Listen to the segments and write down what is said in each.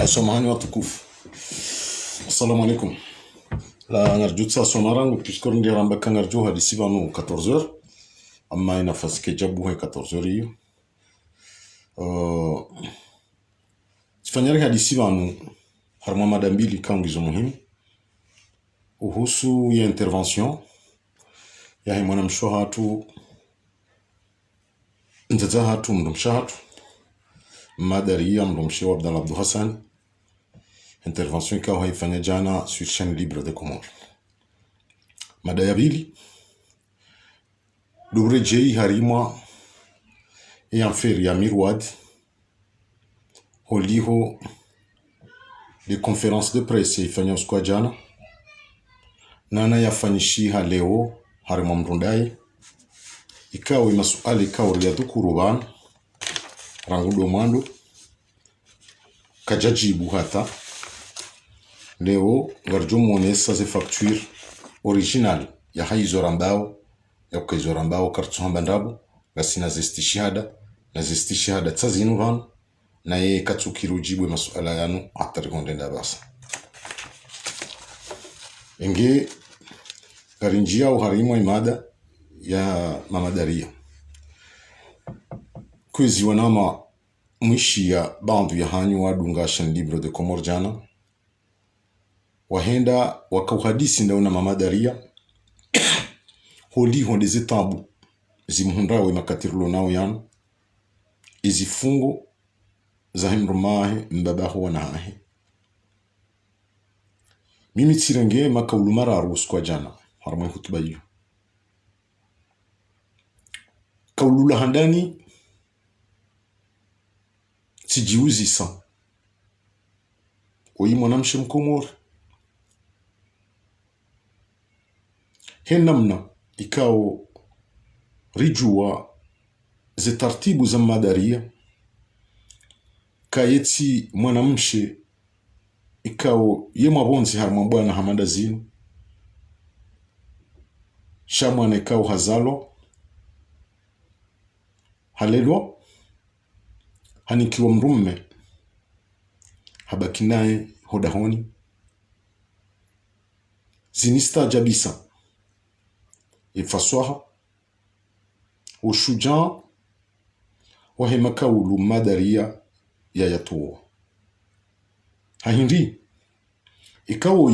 Samahani watukufu. Assalamu alaikum. La ngarju tsa sonarangu puisque ndi ramba kangarju hadisi vanu 14h. Amma inafasi ke jabu hai 14h hiyo. Tifanyari hadisi vanu harma mada mbili kaungizo muhimu. Uhusu ya intervention ya himwana mshohatu nzazahatu mdumshahatu madaria mdumshewa Abdallah Abdou Hassan. Intervention ikawa haifanya jana sur chaîne libre de Comores. Mada ya pili Dobrejei harimwa ya mferi ya Mirwad holiho de conférence de presse ifanya usiku jana nana yafanyishiha leo harimwa mrundai ikawa masuali ikawa riyadhukuruban rangudo mwando kajajibu hata leo ngarjo monesa ze facture original ya haizo rambao ya kaizo rambao kartu hambandabo gasina zesti shahada tazinu van na ye katsukiru jibwe masuala yanu atarikonde basa enge garinjia uharimwa imada ya mamadaria kwezi wanama mwishi ya bandu ya hanyu wadunga chaîne libre de Comores jana wahenda wakauhadisi ndauna mamadaria holi honde zetabu zimuhundawe makatirulo nao yanu izifungo za himrumahe mbabaho wanahe mimi tsirenge makaulumara arus kwa jana harma hutuba hiyo kaulula handani sijiuzi sa oyi mwanamshe mkomori henamna ikao rijua ze tartibu za madaria kayeti mwanamshe ikao ye mwabonzi harma bwana hamada zinu shamwana ikao hazalo halelwa hanikiwa mrumme habaki naye hodahoni zinista jabisa ifaswaha ushujaa wahema kaulu madaria ya yatuwa hahindi ikawo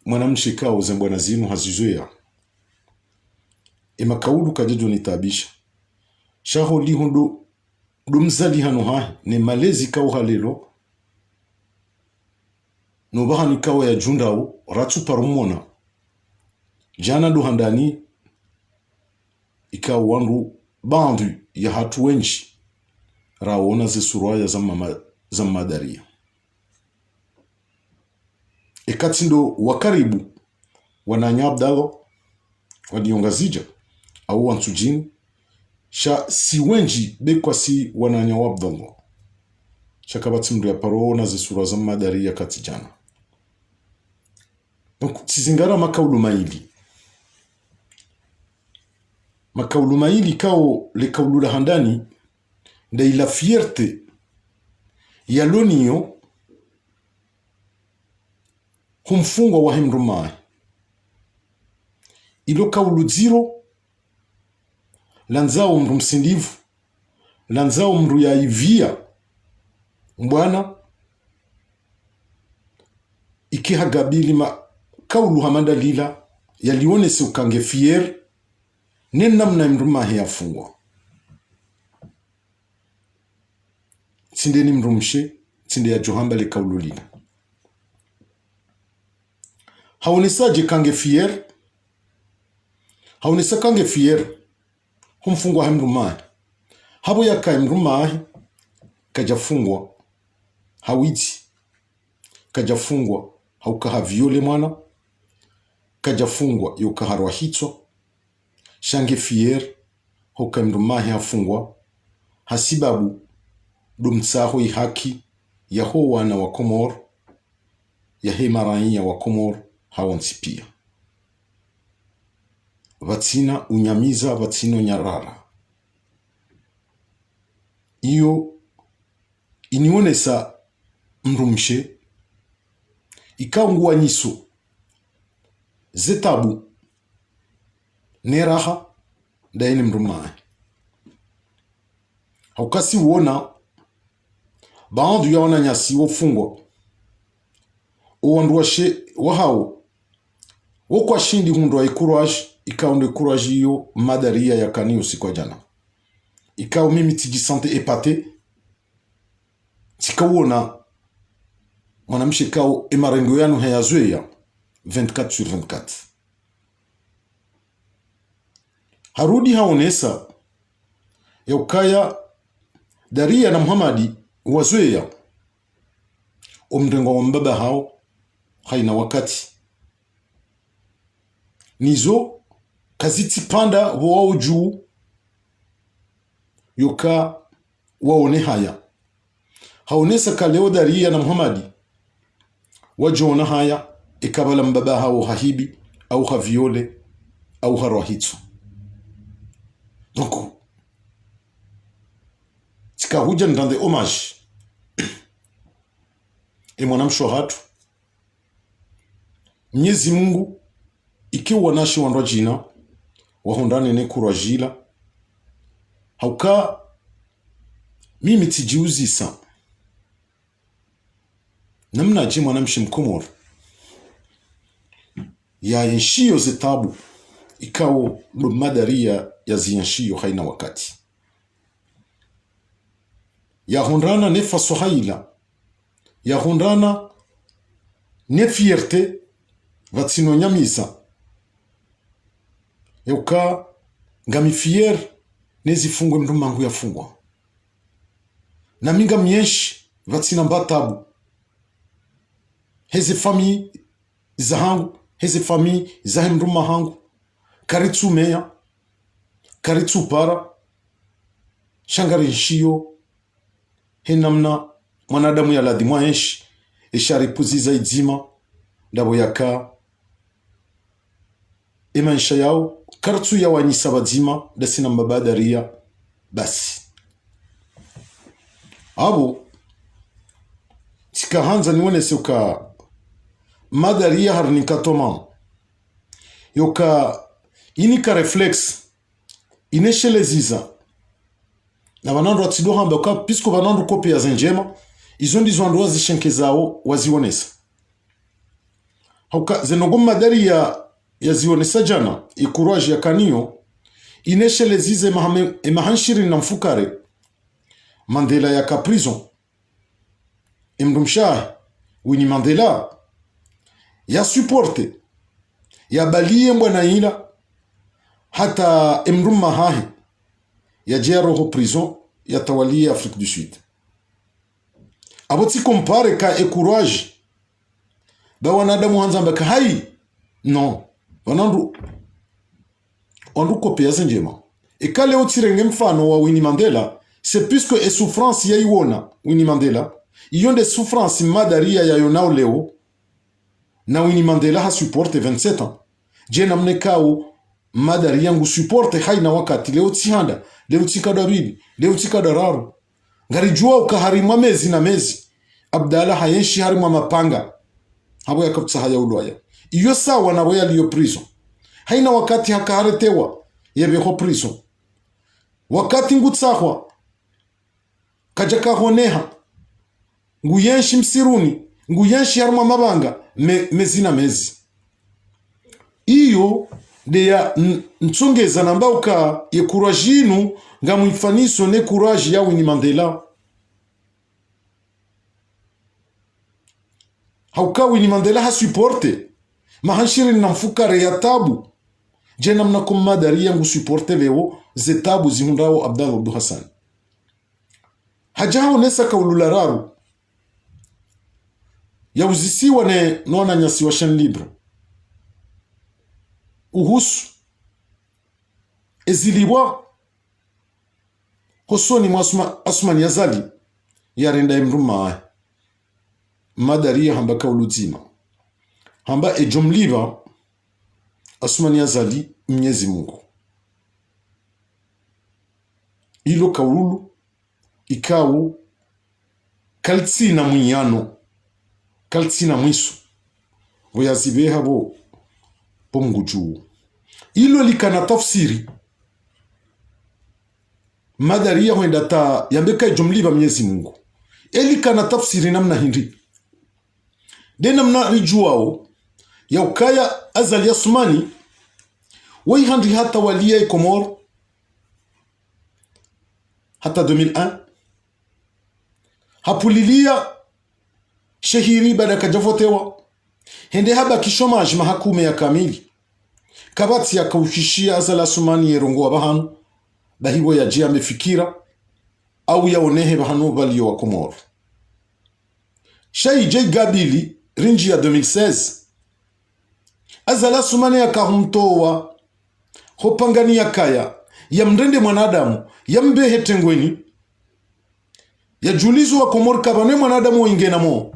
mwanamshi ikawo zembwana zinu hazizoea kaulu kajejo nitabisha shaho lihundo dumzali hano hahi ne malezi kawo halelo nobahani kawo ya jundao ratu parumona jana do handani ikawa wandu bandu ya hatu wenshi raona ze suraya za madaria ikatindo wakaribu wananya Abdallah wadiongazija au wansujini sha si wenji bekwa si wananya wa Abdallah shakabati mdu ya parona ze sura za madaria katijana donc tizingara makaulu maili kao le kaulu la handani nda ila fierte ya lonio humfungwa wa himrumai ilo kaulu ziro lanzao mru msindivu lanzao mru ya ivia mbwana ikihagabili kaulu hamanda lila yalione se ukange fier nenamna mrumahi yafungwa tsinde ni mrumshe tsinde ya johamba le kaulu lila haonesaje kange fier haonesa kange fier humfungwa mrumahi habo yaka mrumahi kajafungwa hawiti kajafungwa haukaha viole mwana kajafungwa yukaharwa hitso shange fier hoka mrumahi hafungwa hasibabu dumtsaho haki ya ho wana wa Comores ya hemaraia wa Comores hawansipia vatsina unyamiza vatsino nyarara iyo inionesa mrumshe ikaungua nyiso zetabu neraha daini mrumae haukasi uona baadhi ya wananyasi wofungwa uwanduashe wahao wokwa shindi hundwa ikuraji ikaunde ikuraji hiyo madaria ya kanio sikwa jana ikao mimi tijisante epate tikauona mwanamshe kao emarengo yanu hayazweya 24/24 harudi haonesa ya ukaya daria na Muhamadi wazweya omrengo wa mbaba hao haina wakati nizo kaziti panda wao juu yoka waone haya haonesa kaleo daria na Muhamadi wajona haya ikabala mbaba hao hahibi au haviole au harwahitsu donc tikahuja ndande homage e mwanamsho hatu Mwenyezi Mungu ikiwa wanashi wandwa jina wahondane ne kurajila hauka mimi tijiuzisa namna je mwanamshi mkomor ya yenshio zetabu ikao madaria ya ziyenshio haina wakati ya hondana ne faso haila ya hondana ne fierté vatsino nyamisa yoka ngami fier nezifungwe mndu mangu yafungwa na minga myeshi vatsina mbatabu heze fami zahangu heze fami zahe mndu mahangu karitsu meya karitsu para shangari nshio henamna mwanadamu ya ladimwa enshi esharipuziza idzima ndabo yaka emaisha yao karitsu ya wanyisa badzima dasina mbabadaria basi abo tikahanza niwonese uka madaria harnikatoma yoka inika reflex inesheleziza na banandu atido hamba ka pisko banandu kopi ya zenjema izo ndizo andu wazishenke zao wazionesa hauka zenogom madaria ya zionesa jana ikuraji ya kanio ineshelezize emahanshiri na mfukare Mandela ya ka prison imdumshahi Winnie Mandela ya supporte ya balie mbwana ila hata emrumma hahi ya jero prison ya tawali Afrique du Sud aboti compare ka courage ba wanadamu hanza mbaka hai non wanandu ondu kopia zenjema ekale otirenge mfano wa Winnie Mandela c'est puisque e souffrance ya iwona Winnie Mandela iyonde souffrance madaria ya yonao leo na Winnie Mandela ha supporte 27 ans je namne kao madari yangu supporte haina wakati leo tihanda leo tikada bili leo tikada raru ngarijua ukaharimwa mezi na mezi Abdalla hayenshi harimwa mapanga habo yakapsa haya ulwaya iyo sawa na boya liyo prison haina wakati hakaharetewa yebeho prison wakati ngutsahwa kajaka honeha nguyenshi msiruni nguyenshi harimwa mabanga mezi na mezi iyo de ya ntsongeza nambauka ye courage inu nga mwifaniso ne courage ya Winnie Mandela hauka Winnie Mandela ha supporte mahanshiri na mfukare ya tabu jena mnakum madari yangu supporte leo zetabu zihundao Abdallah Abdu Hassan hajao nesa kaululararu ya uzisiwa ne nona nyasi wa shen libre uhusu eziliwa hosoni mwasuma Asmani Yazali yarenda imruma madaria hamba kauluzima hamba ejomliba Asmani Yazali Mwenyezi Mungu ilo kaulu ikau kaltsina mwiano kaltsina mwisu voyazibe habo pomguju ilo likana tafsiri madaria huenda ta yambeka jumliba Mwenyezi Mungu elikana tafsiri namna hindi de namna rijuao ya ukaya azali yasumani wai handi hata walia Komor hata 2001 hapulilia shehiri baada kajavotewa hende haba kishomaji mahakume ya kamili kabati ya kaushishia azala sumani yerongo wa bahanu bahibo ya jia mefikira au ya onehe bahanu balio wa Komor Shai J Gabili rinji ya 2016 azala sumani ya kahumtowa hopangani ya kaya ya mrende mwanadamu ya mbehe tengweni ya julizo wa Komor kabane mwanadamu wa ingena mo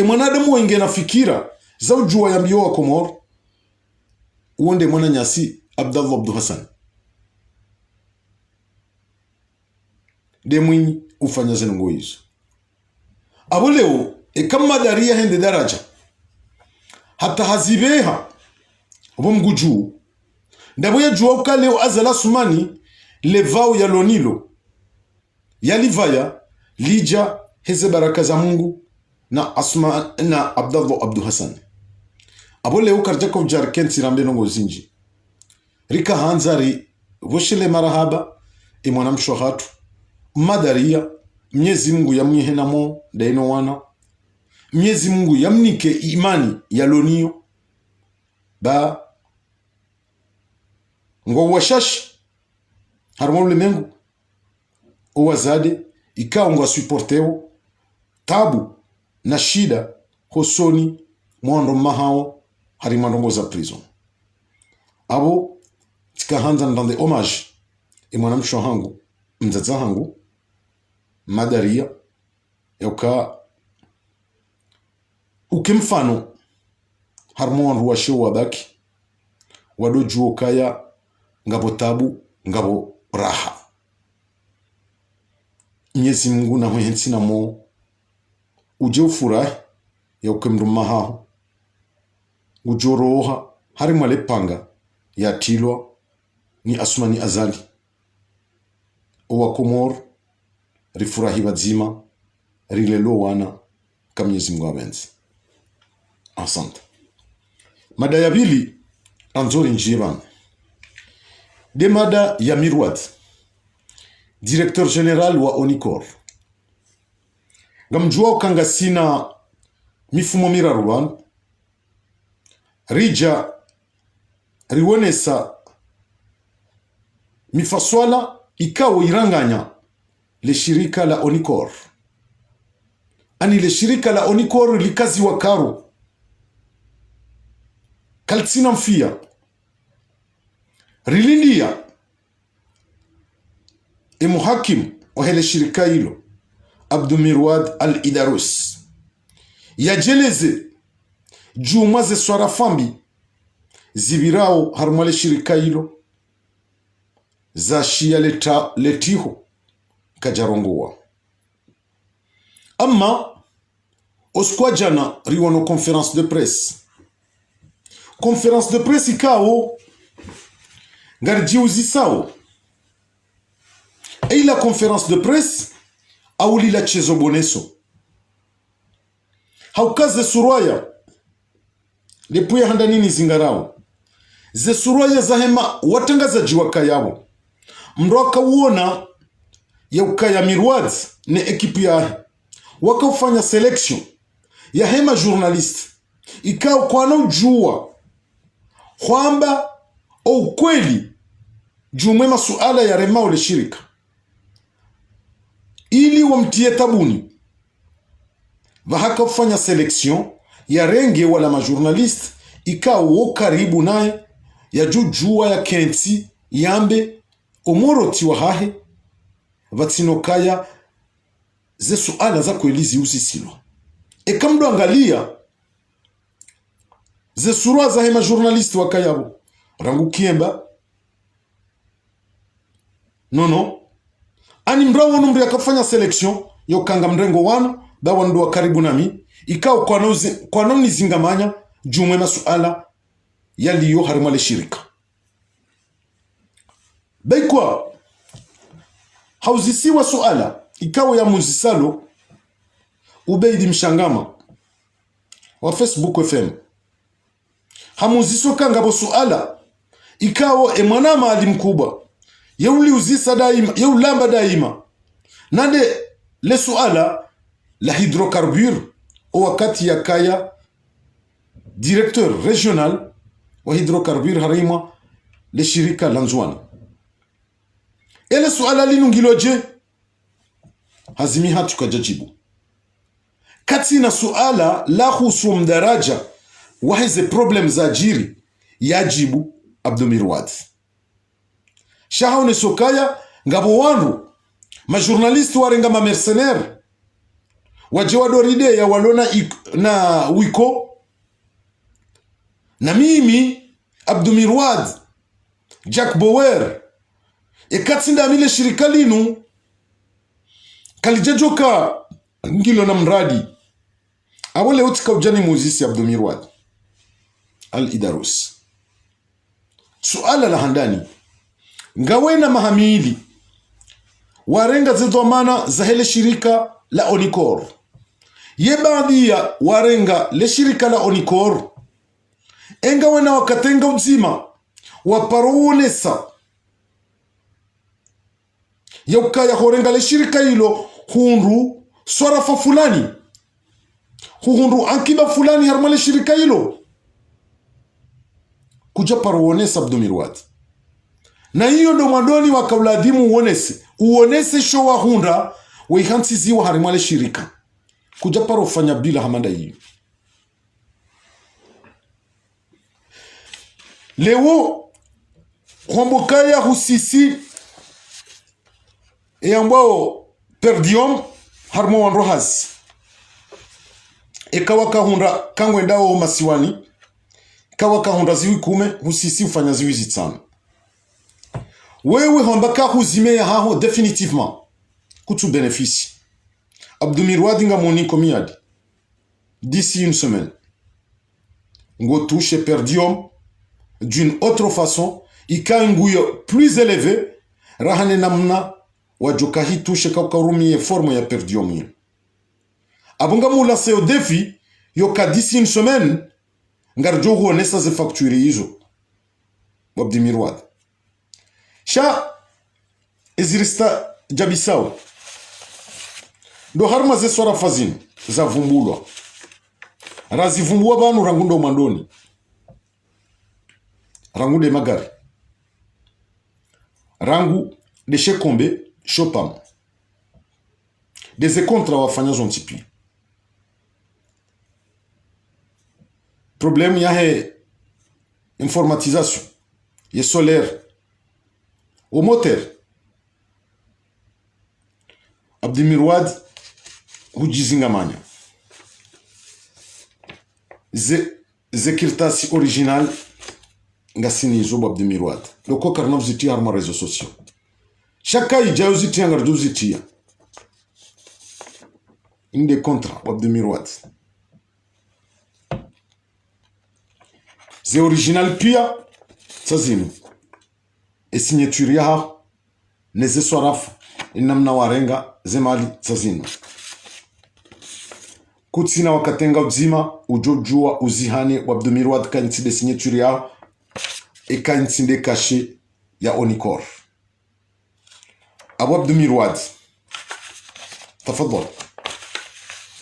mwanadamu wa ingena fikira za ujua ya mbiyo wa Komor uonde mwana nyasi Abdallah Abdu Hassan de mwinyi ufanya zenungo hizo abo leo kama daria hende daraja hata hazibeha abo mguju ndabo ya jua uka leo azala sumani levao ya lonilo ya livaya lija heze baraka za Mungu na asma na Abdallah Abdu Hassan abo leo karjako jarken sirambe nongo zinji rika hanzari voshele marahaba mwanamsho hatu madaria Mwenyezi Mungu yamnyehenamo daino wana Mwenyezi Mungu yamnike imani ya lonio ba ngo washash harmon lemengu uwazade ikao ngo supporteo tabu na shida hosoni mwando mahao harimandongo za prison abo tikahanza ndande homage mwanamsho hangu mzaza hangu madaria yoka ukimfano harmon ruwashe wabaki wado juo kaya ngabo tabu ngabo raha Mwenyezi Mungu na mwensi na mo uje ufurahi ya ukemruma hao ujoroha hari malepanga ya tilwa ni asmani azali uwa Komor rifurahi wazima rilelo wana kama Mwenyezi Mungu abenzi. Asante. Mada ya pili anzori njiban de mada ya Mirwad directeur general wa Onicor ngamjua ukanga sina mifumo miraruan rija riwonesa mifaswala ikawo iranganya le shirika la Onicor ani le shirika la Onicor likazi wa karo kaltsina mfia rilindia muhakim wa hele shirika hilo Abdu Mirwad al-Idarus yajeleze jumaze swara fambi zibirao harmale shirika hilo za shia letiho kajarongoa ama oskwa jana riwano conférence de presse ikao ngarji uzisao la conférence de presse auli la chezo boneso haukaze surwaya lepuya handa nini zingarao ze surwaya za hema watangazaji wakayao mroka uona ya ukaya Mirwad ne ekipu ya wakafanya selection ya hema journalist ikao kwa na ujua kwamba ukweli jumwe masuala ya rema ule shirika ili wamtie tabuni vahaka kufanya selection ya renge wala majournalist ikao karibu naye ya jujua ya kenti yambe omoroti wa hahe vatsinokaya ze suala za kuelizi usisilo kamdo angalia ze surwa za hema journalist wakayabo rangu kiemba nono ani mbrawo numbri akafanya selection yo kanga mrengo wano dawa ndo karibu nami ikao kwa nini zingamanya jumwe masuala yaliyo harimo le shirika baikwa hauzisiwa suala ikao ya muzisalo ubeidi mshangama wa Facebook FM hamuziso kangabo suala ikao emwana ali mkubwa yeuli uzisa daima yeulamba daima nande le suala la hydrocarbure o wakati ya kaya directeur régional wa hydrocarbure harima le shirika lanzwana ele suala linungiloje hazimi hatu kajajibu kati na suala la husu mdaraja wa hizi problem za jiri yajibu Abdumirwad shahaone sokaya ngabo wandu majournaliste warenga ma mercenaire waje wadoride ya walona na wiko na mimi Abdumirwad Jack Bower ekatsinda mile shirika linu kalijajoka ngilo na mradi awole utika ujani muzisi Abdumirwad al-Idarus suala la handani ngawena mahamili warenga zidhamana za hele shirika la Onicor ye baadhi ya warenga le shirika la Onicor enga wena wakatenga uzima waparonesa yaukaya horenga le shirika hilo hundu swarafa fulani hundu ankiba fulani harma le shirika hilo kuja paronesa Abdumirwad na hiyo ndo mwadoni wakauladimu uonese show wa hunda weihansiziwa harima le shirika kuja paro fanya bila hamanda hiyo leo kwambokaya husisi ambao perdium harmo wanrohas ekawaka hunda kangwendao masiwani kawaka hunda ziwi kume husisi ufanya ziwi zitano wewe hambaka huzime haho définitivement kutu bénéfice Abdumirwad nga moniko miadi d'ici une semaine ngo touche perdium d'une autre façon ikanguyo plus élevé rahane namna wajoka hi touche kaukarumi forme ya perdium abunga mula se au défi yoka d'ici une semaine ngarjo honesa ze facture hizo Abdumirwad sha ezirista jabisao ndo harma ze swara fazini za vumbulwa razivumbua banu rangundo mandoni rangude magari rangu de shekombe shopam des contra wafanya zontipi problème ya he informatisation ye solaire au moteur Abdumirwad hujizingamanya zekirtasi original ngasini zobo Abdumirwad loko karnov zitia harma réseaux sociaux chaka ijayo zitia ngarjo zitia inde kontra Abdumirwad ze original pia sazinu e signature yaha neze swaraf inamna warenga zemali sazinu kutsina wakatenga uzima ujojua uzihane wa Abdumirwad kanitside signature yaha e kanitsinde caché ya Onicor Abu Abdumirwad tafadhal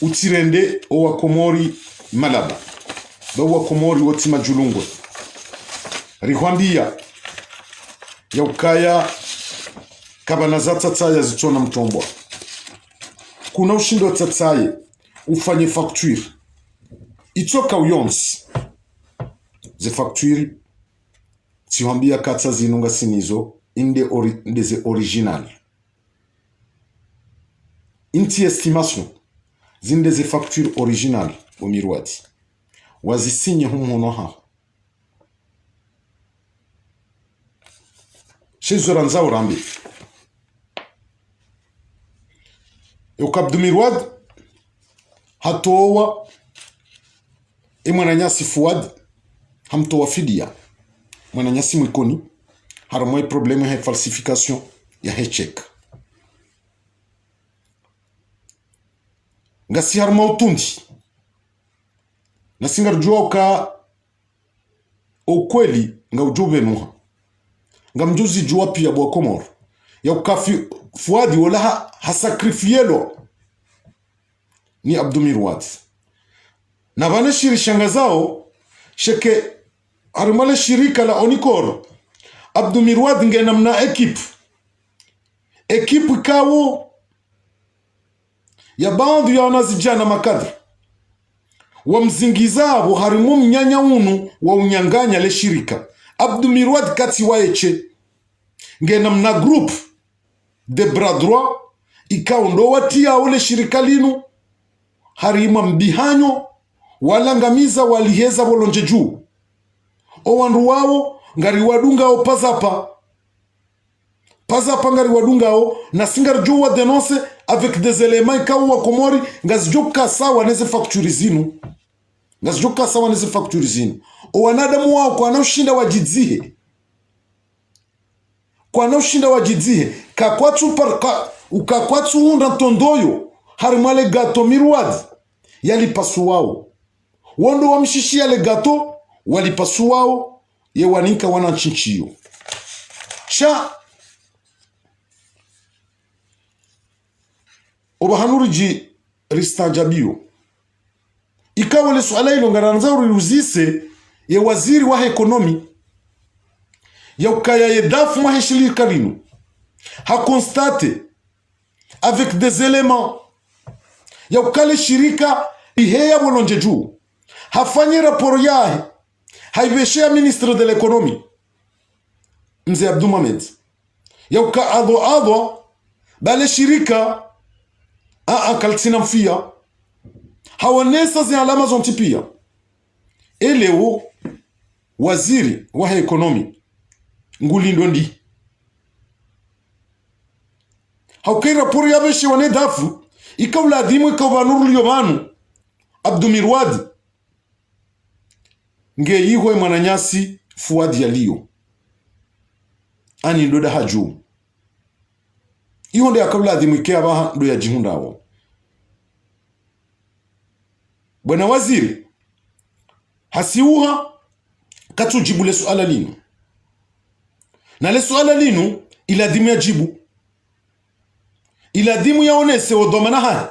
utirende owa Komori Malaba bawa Komori wotima julungo rihwambia ya ukaya kabana za tsatsaye zitona mtombwa kuna ushindo tsatsaye ufanye facture itoka uyonsi ze facture tihwambia katsa zinunga sinizo inde ze original inti estimation zinde ze facture original Omirwad wazisinye humuno ha shizoranza urambi yo Abdumirwad hatowa mwananyasi Fuad hamtowa fidia mwananyasi mwikoni haramwe problemu ya falsification ya hechek ngasi harma utundi na singarjua ka ukweli nga ujube nuha nga mjuzi jua pia bwa Komoro ya ukafi Fuadi wala hasakrifielo ni Abdumirwad na bane shirishanga zao sheke harimale shirika la Onikor Abdumirwad nge namna ekipu kawo ya bandu ya wanazijana makadri wa mzingizabo harimu mnyanya unu wa unyanganya le shirika Abdumirwad kati waeche nge namna group de bras droit ikaw ndo watia ule shirika linu harima mbihanyo walangamiza waliheza wolonje juu owandu wao ngari wadunga o pazapa ngari wadunga o na singar juu wa denonce avec des éléments ikaw wa Komori ngazijoka sawa neze facture zinu o wanadamu wao kwa naushinda wajidzihe ukakwatsu hunda tondoyo harimale gato Mirwad yalipasu wao wondo wamshishia le gato walipasu wao ye waninka wanachinchiyo sha obahanuriji ristajabio ikawale suala ilo ngaranzauri uzise ye waziri wa ekonomi ya ukaya yedafu maheshili karinu ha constate avec des éléments ya ukale shirika iheya bolonje juu hafanye raporo yahe haibeshea ministre de l'économie mzee Abdou Mohamed ya uka adho bale shirika kaltina mfia hawanesa zi alama zontipia eleo waziri wa ekonomi ngulindo ndi haukai raporo ya beshe wane dafu ikawla adimu ikawbanuru liyo banu Abdumirwad nge yihwe mwananyasi Fuadi ya liyo ani ndo da haju iyo ndo yakawla adimu ikea baha ndo ya jihunda wao. Bwana waziri hasiuha katujibu le suala linu na le suala linu iladimu ya jibu iladimu ya onese odomana hai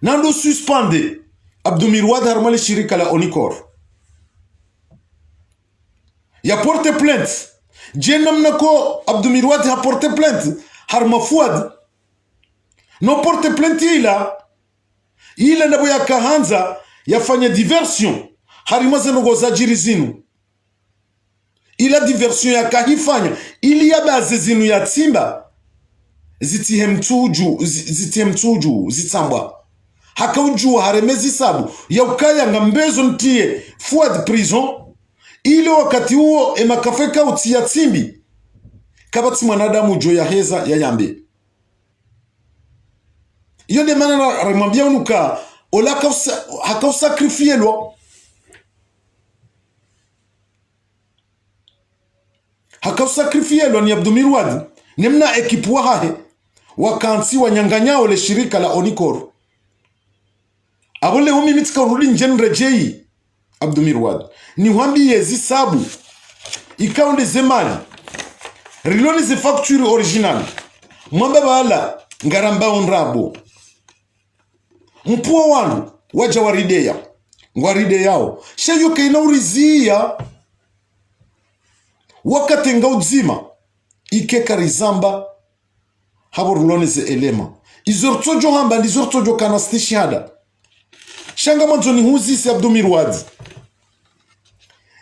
nando suspende Abdumirwad harmale shirika la Onikor ya porte plainte jenam nako Abdumirwad ha porte plainte harma Fuad no porte plainte ila nabo ya kahanza yafanya diversion harimaze ngoza jirizinu ila diversion ya kahifanya ili ya baze zinu ya timba zitihemtuju zitsambwa hakaujua haremezi sabu ya ukaya ngambezo ntie Fuad prison ili wakati huo emakafeka utia timbi kabati mwanadamu jo ya heza ya yambe iyo de manana remambia unuka ola haka sacrifier lo ni Abdumirwad nemna ekipu wahahe wakansi wanyanganyao le shirika la Onikor abole umi mitika urudi njenre jei Abdumirwad ni wambi yezi sabu ikaunde zemali riloni ze facture original mwamba bala ngaramba onrabo mpuwa wangu waja waride yao sheyo kainaurizia wakati nga uzima ikeka rizamba habo rulone ze elema izortojo hamba ndizortojo kanastishi hada shanga manzoni huzi si Abdumirwad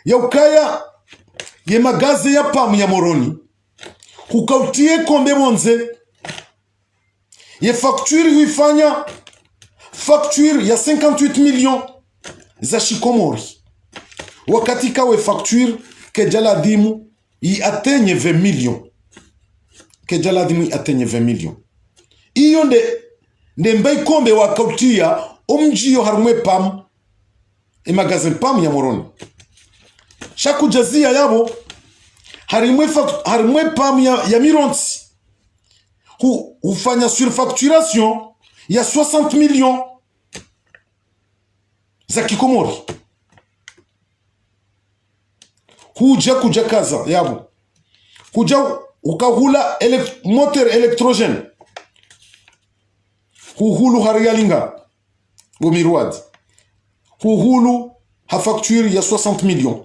ya ukaya ye magaze ya pamu ya moroni hukautie kombe monze ye facture huifanya facture ya 58 millions za shikomori wakati kawe facture kejala dimu i atenye 20 millions iyo nde mbai kombe wakautia omjio harumwe pam magazin pam ya moroni chaque jazia yabo harimwe pam ya mironti hufanya surfacturation ya 60 millions za kikomori kuja kaza yabo kuja ukahula moteur électrogène huhulu harialinga gomirwad huhulu ha facture ya 60 millions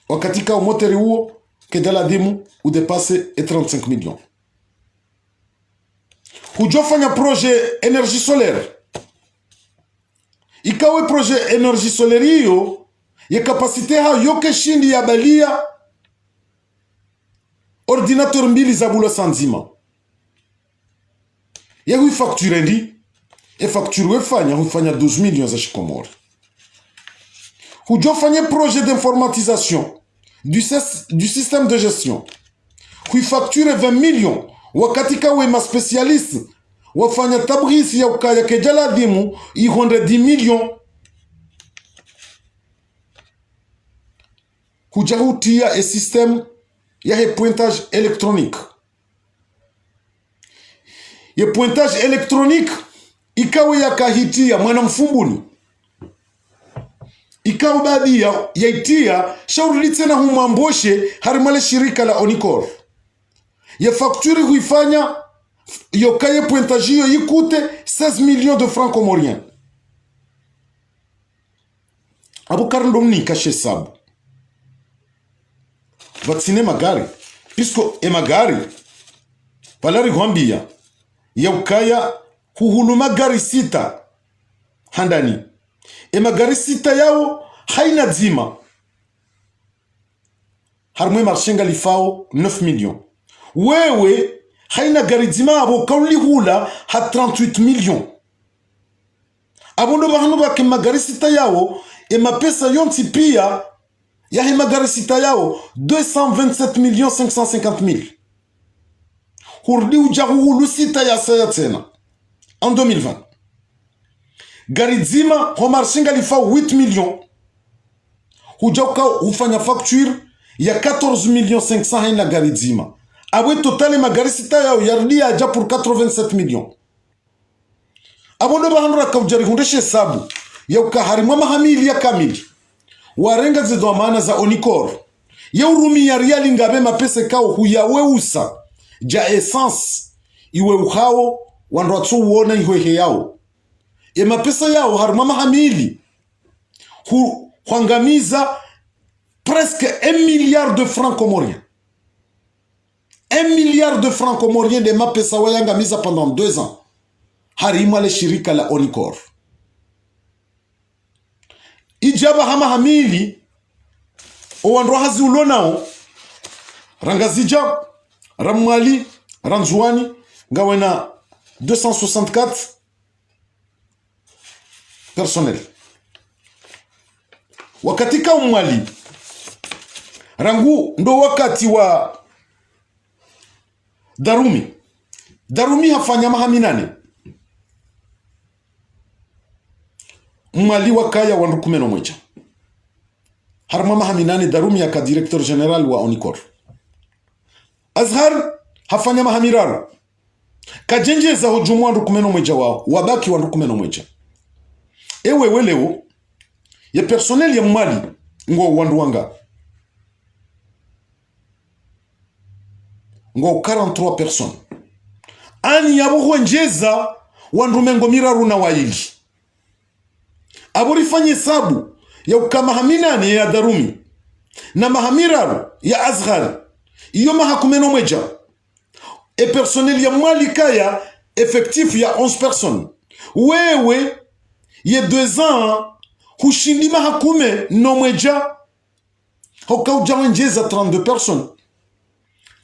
wakatika moteur huo kedala demu udepase 35 millions hujofanya projet énergie solaire ikawe projet énergie solaire hiyo ya kapasite ha yoke shindi ya balia ordinateur mbili za bulo sanzima ya hui facture ndi facture hufanya 12 millions za shikomori hujofanya projet d'informatisation du système de gestion hui facture 20 millions wakati kawe ma spécialiste wafanya tabrisi ya ukaya kejala dimu ihonde 10 millions hujahutia e système ya he pointage électronique ye pointage électronique ikawe ya kahitia mwana mfumbuni ikawe baadi ya itia shauri tena humamboshe harimale shirika la Onicor ya facture huifanya yokaye pointage hiyo ikute 16 millions de francs comoriens abo karndomni kashe sabu vatsine magari pisko magari palari gwambia ya ukaya huhulu magari sita handani magari sita yao haina dzima harmwe marshenga lifao 9 millions wewe haina gari dzima abo kauli hula ha 38 millions abondo bahano bake magari sita yao mapesa yonti pia ya he magari sita yao 227,550,000 hurdi ujahuhulu sita ya saya tena en 2020 gari zima homarshinga lifa 8 millions hujauka ufanya facture ya 14,500,000 haina gari zima abwe totale magari sita yao yardi aja pour 87 millions abondo bahanura kaujari hundeshe sabu ya ukaharimwa mahamili ya kamili warenga zedo amana za Onicor ya urumi ya riali ngabe mapese kao huyaweusa ja essence iwe uhao wanratsu uona ihwehe yao mapesa yao haruma mahamili huangamiza presque 1 milliard de francs comoriens 1 milliard de francs comoriens de mapesa wayangamiza pendant 2 ans harima le shirika la Onicor ijaba hama hamili owandro hazi ulonao rangazija ramwali ranzuani ngawena 264 personnel wakatika umwali rangu ndo wakati wa darumi hafanya mahaminane mwali wakaya wandu 11 harma mahaminane darumi yaka directeur general wa Onicor Azhar hafanya mahamiraru kajenje za hujumu wandu 11 wao wabaki wandu 11 ewe weleo ya personnel ya mwali ngo wandu wanga ngo 43 personnes ani yabo huenjeza wandu mengo miraru na waili aburifanye sabu ya ukamahaminane ya darumi na mahamiraru ya Azhar iyo mahakumeno mweja e personnel ya mwali kaya effectif ya 11 personnes wewe ye 2 ans hushindi mahakume no mweja hoka ujawenjeza 32 personnes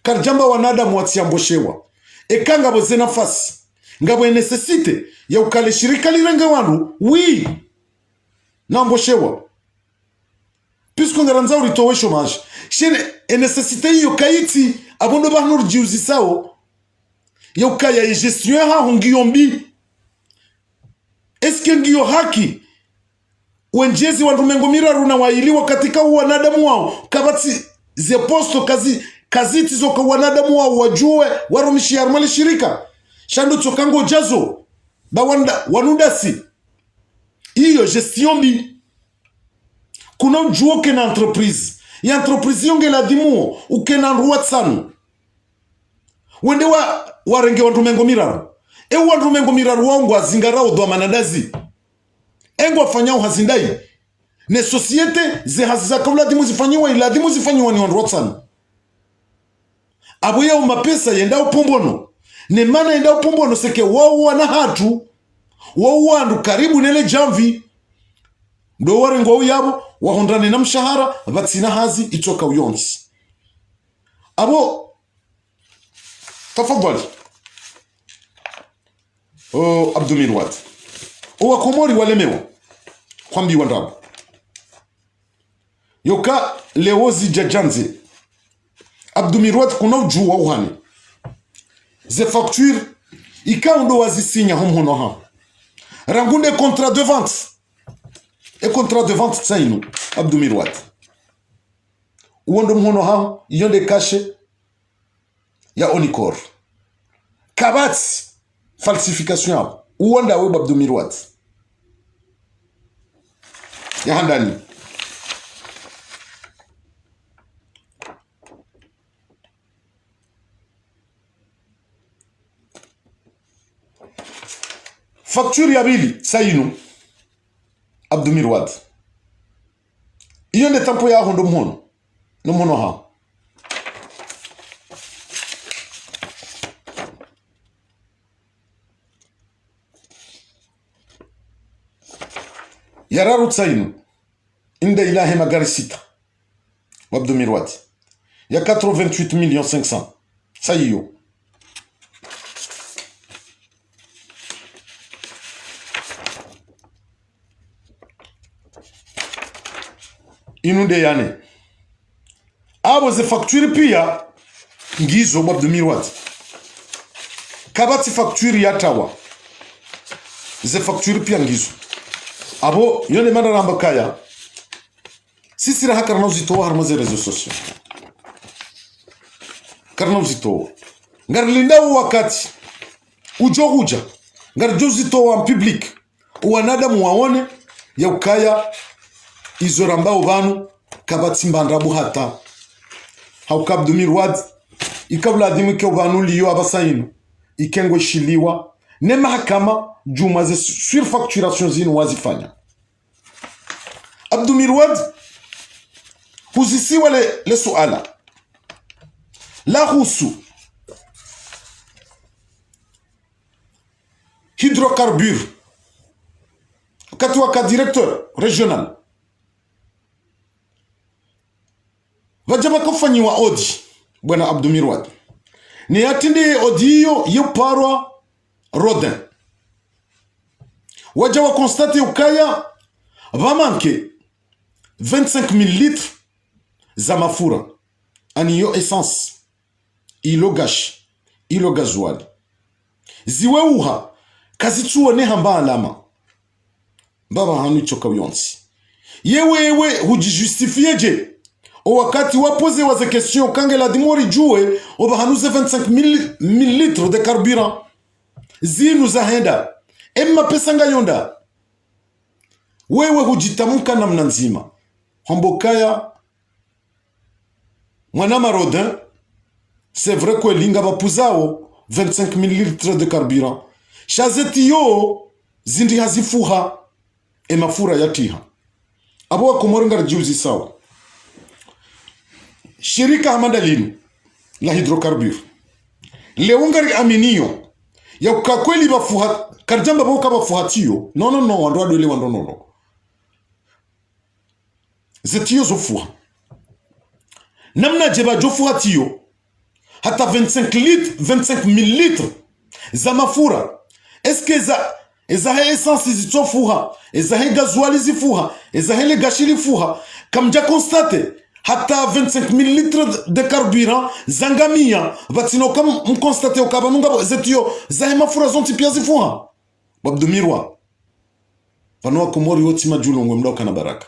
karjamba wanada mwatiamboshewa ekanga boze nafasi ngabo necessite ya ukale shirika lirenga wandu oui namboshewa puisque ngaranza uritowe chômage shene necessite hiyo kaiti abondo banur jiuzi sao ya ukaya gestion ha hungiyombi eske ngiyo haki wenjezi wandumengo miraru na wailiwa katika wanadamu wao kabati zeposto kaziti zoka wanadamu wao wajue warumishi armali shirika shando chokango jazo wanudasi iyo gestion bi kuna ujuo kena entreprise ya entreprise yonge la dimuo ukena ruwa tsanu wende warenge wandumengo miraru wandumengo miraru wangu azingarao dwa manadazi engo afanyao hazindai ne societe ze haziza kabla dimu zifanyiwa ila dimu zifanyiwa ni wandu watsanu abuya umapesa yenda upombono ne mana yenda upombono seke wao wana hatu wao wandu karibu nele jamvi ndo warengo yabo wahondane na mshahara batsina hazi itoka uyonsi abo tafadhali Abdou Mirwad wakomori walemewa kwambi wandabu yoka leozi jajanze Abdou Mirwad kuna ujuwa uhani ze facture ikaundo wazisinya homono ha rangunde contrat de vente et contrat de vente tsainu Abdou Mirwad uondo mhono ha yonde kashe ya onikor kabats falsification yabo uonda we Abdou Mirwad ya handani facture ya bili sayinu Abdou Mirwad iyo nde tampo ya hondo mhono no mhono ha yararu tsayinu inda ilahi magari sita Abdou Mirwad ya 88,500,000 sayiyo inunde yane abo ze facture pia ngizo Abdou Mirwad kabati facture yatawa ze facture pia ngizo abo yone mana ramba kaya sisi raha karna uzito harmaze rezo sosio karna uzito ngar linda wakati ujo huja ngar jozito wa public wanadamu waone ya ukaya izorambao banu kabati mbandrabu hata hauka Abdou Mirwad ikabla adimu ke banu liyo abasainu ikengo shiliwa ne mahakama juma ze surfacturation zinu wazifanya Abdou Mirwad huzisiwa le suala la husu hydrocarbure katwa ka directeur régional wajaba kufanyiwa odi bwana Abdou Mirwad ni atinde odi yo parwa Rodin wajaba constate ukaya vamanke 25,000 litres za mafura aniyo essence ilo gash ilo gazuali ziwe uha kazituone hamba alama baba hanu choka uyonsi yewe hujijustifie je o wakati wapoze waze question kange la dimori jue oba hanuze 25,000 litres de carburant zinu za henda emma pesa ngayonda wewe hujitamuka namna nzima hombokaya mwanama Rodin c'est vrai que linga bapuzao 25,000 litres de carburant shazeti yo zindi hazifuha emafura yatiha abo wakomoringa juzi sawa shirika hamandalinu la hydrocarbure leungari aminio ya ukakweli bafuha karjamba boka bafuhatio no wando adole wando no zetio zofuha namna jeba jofuhatio hata 25,000 litres za mafura eske eza he essence zitofuha eza he gazuali zifuha eza he le gashili fuha kamja constate hata 25,000 litres de carburant zangamia batino kam mconstate okabanunga zetio za he mafura zonti pia zifuha Abdou Mirwad Vanua Komori wote majulungwe mdao kana baraka.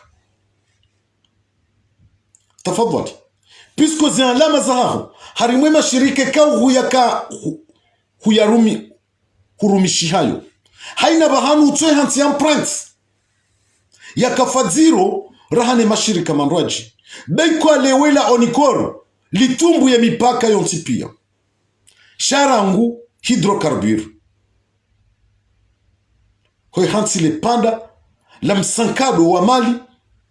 Tafadhali. Puisque zi alama za haho, harimwe mashirike kao hurumishi hayo. Haina bahanu utoe hansi empreinte. Yakafadziro rahane mashirika manraji. Beiko alewela onikoro, litumbu ya mipaka yontipia. Sharangu hydrocarbure. Hoi hansi le panda, la msankado wa mali,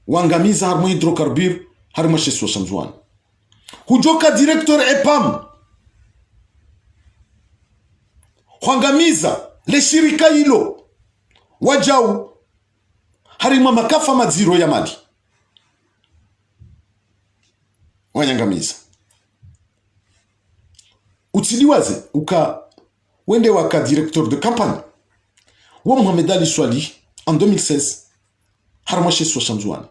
wangamiza harmo hydrocarbure, harmo sheswa shamzwani. Hujoka director EPAM. Wangamiza le shirika hilo. Wajau. Harimo makafa maziro ya mali. Wanyangamiza. Utiliwaze wende waka directeur de campagne. Wa Mohamed Ali Swali en 2016 harimo sheswa shamzwani.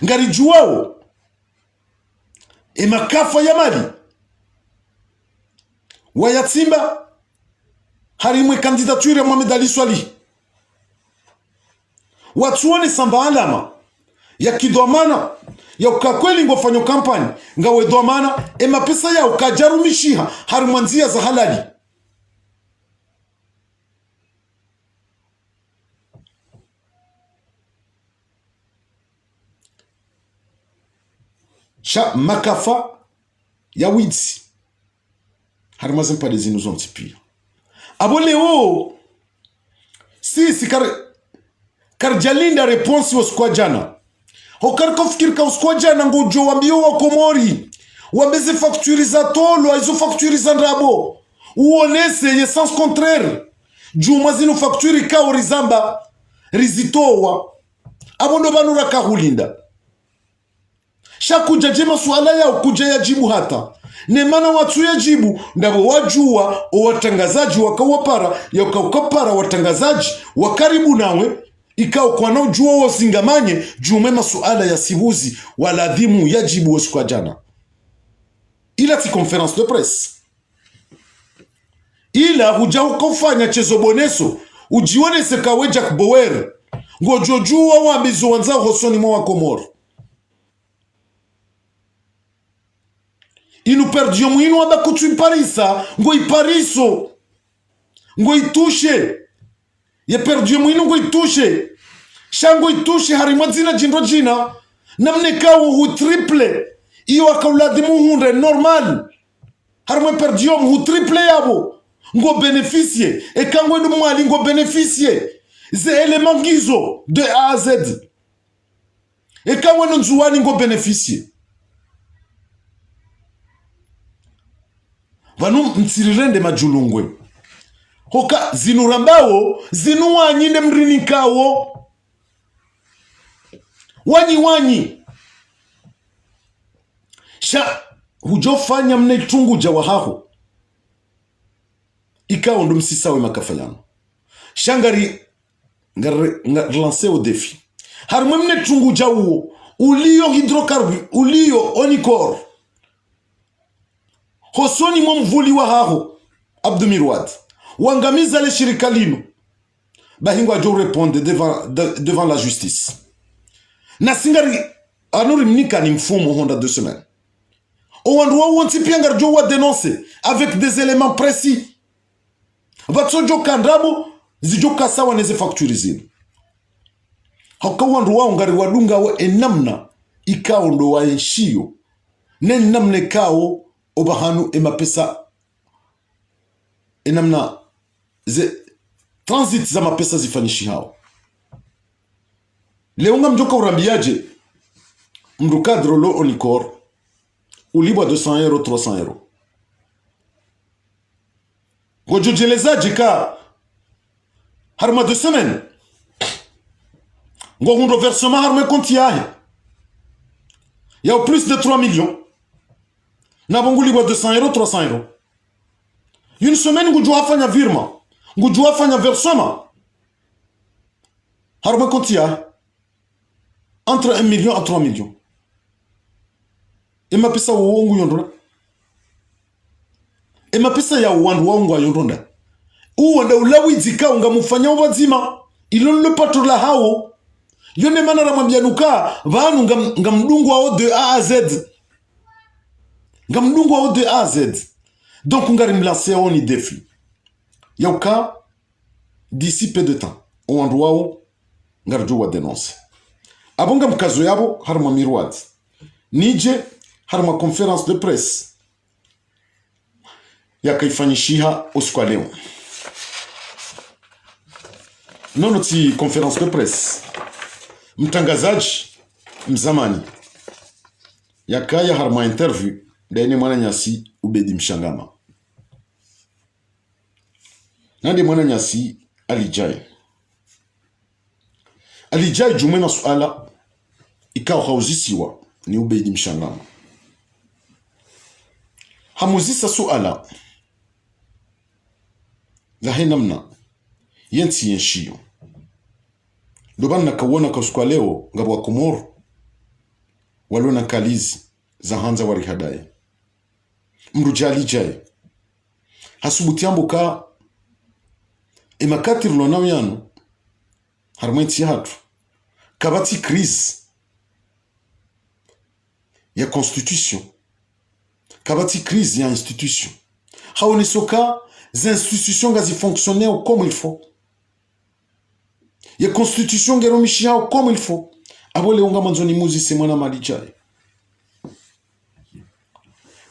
Ngari juwao makafa ya mali wayatimba harimwe kandidature ya Mohamed Ali Swali watuone samba alama ya kidwamana ya ukakweli ngofanyo kampani ngawe dwamana mapesa ya ukajarumishiha harimwanzia za halali. Sha makafa ya widzi harimaze mpade zinu zonti pia abo leo si karjalinda response waskwa jana hokarkofikir ka uskwa jana ngojo wambio wa Komori wabeze facturiza tolo aizo facturiza ndrabo uonese ye sens contraire juma zinu facturi ka orizamba rizitowa abo ndo banura kahulinda shakuja jema suala yao kuja ya jibu hata nemana watu ya jibu ndabo wajua watangazaji wakawapara ya ukapara watangazaji wakaribu nawe ikao kwa nao jua wasingamanye jume masuala ya sibuzi wala adhimu ya jibu wasikwa jana ila ti conference de presse ila huja ukafanya chezo boneso ujione sekawe Jack Bower ngojojua wambizo wanzao hosoni mwa Komoro. Inu perdiyo mwinu wanda kutu iparisa ngo ipariso ngo itushe ye perdiyo mwinu ngo itushe shango itushe harimwa zina jindo jina namne kawo hu triple iyo wakauladi muhunde normal harimwa perdiyo hu triple yabo ngo beneficie ekangwe ndu mwali ngo beneficie ze element gizo de A a Z ekangwe nzuwani ngo beneficie vanu mtsirirende majulungwe hoka zinurambao zinu wanyinde mrinikawo wanyi sha hujofanya mne tungu jawahaho ikao ndo msisawe makafayano shangari lance au défi harmwe mne tungu jawo ulio hydrocarbure ulio onikor hosoni mwamvuli wa haho Abdou Mirwad wangamiza le shirika lino bahingwa jo répondre devant la justice na singari anuri mnika ni mfumo honda 2 semaines owandu wa wonti piangar jo wa dénoncer avec des éléments précis vatsojo kandrabo zijoka sawa neze facturizini hakawandu wa ngari wadunga wa enamna ikao ndo wa eshio namne kao obahanu mapesa enamna ze transit za mapesa zifanishi hao leonga mjoka urambiaje mdu cadre lo onikor ulibwa 200 euro 300 euro ngojojelezaje ka harma 2 semaines ngo hundo versement harma compte yahe ya plus de 3 millions na bonguli wa 200 euro 300 euro une semaine ngujua fanya virma ngujua fanya versement harma compte yahe entre 1 million à 3 millions ema pesa uongo yondona ema pesa ya wandu waungu yondonda uwanda ulawi zika unga mufanya wazima ilon le patro la hao Yone mana ramwambia nuka vanu ngamdungu wao de A à Z. Ngamdungu wao de A à Z. Donc ngari mlancer on y défi. Yauka d'ici peu de temps. On doit ngarjo wa dénoncer. Abonga mkazo yabo harma miroad. Nije harma conférence de presse. Yakaifanyishiha usiku leo. Nono ti conférence de presse. Mtangazaji mzamani yakaya harma interview ndani mwana nyasi Ubedi Mshangama. Nandi mwana nyasi alijai jumena suala ikawa hauzisiwa ni Ubedi Mshangama. Hamuzisa suala la henamna yenti yenshiyo dobana kawona kasuka leo ngabwa Komoro walona kalizi za hanza warihadaye mrujali jaye hasubuti ambuka imakatir lona yanu harmenti hatu kabati crise ya constitution kabati crise ya institution haone soka les institutions gazi fonctionner comme il faut. Ya constitution gero mishia comme il faut. Abole unga manzoni muzi semana malijaye.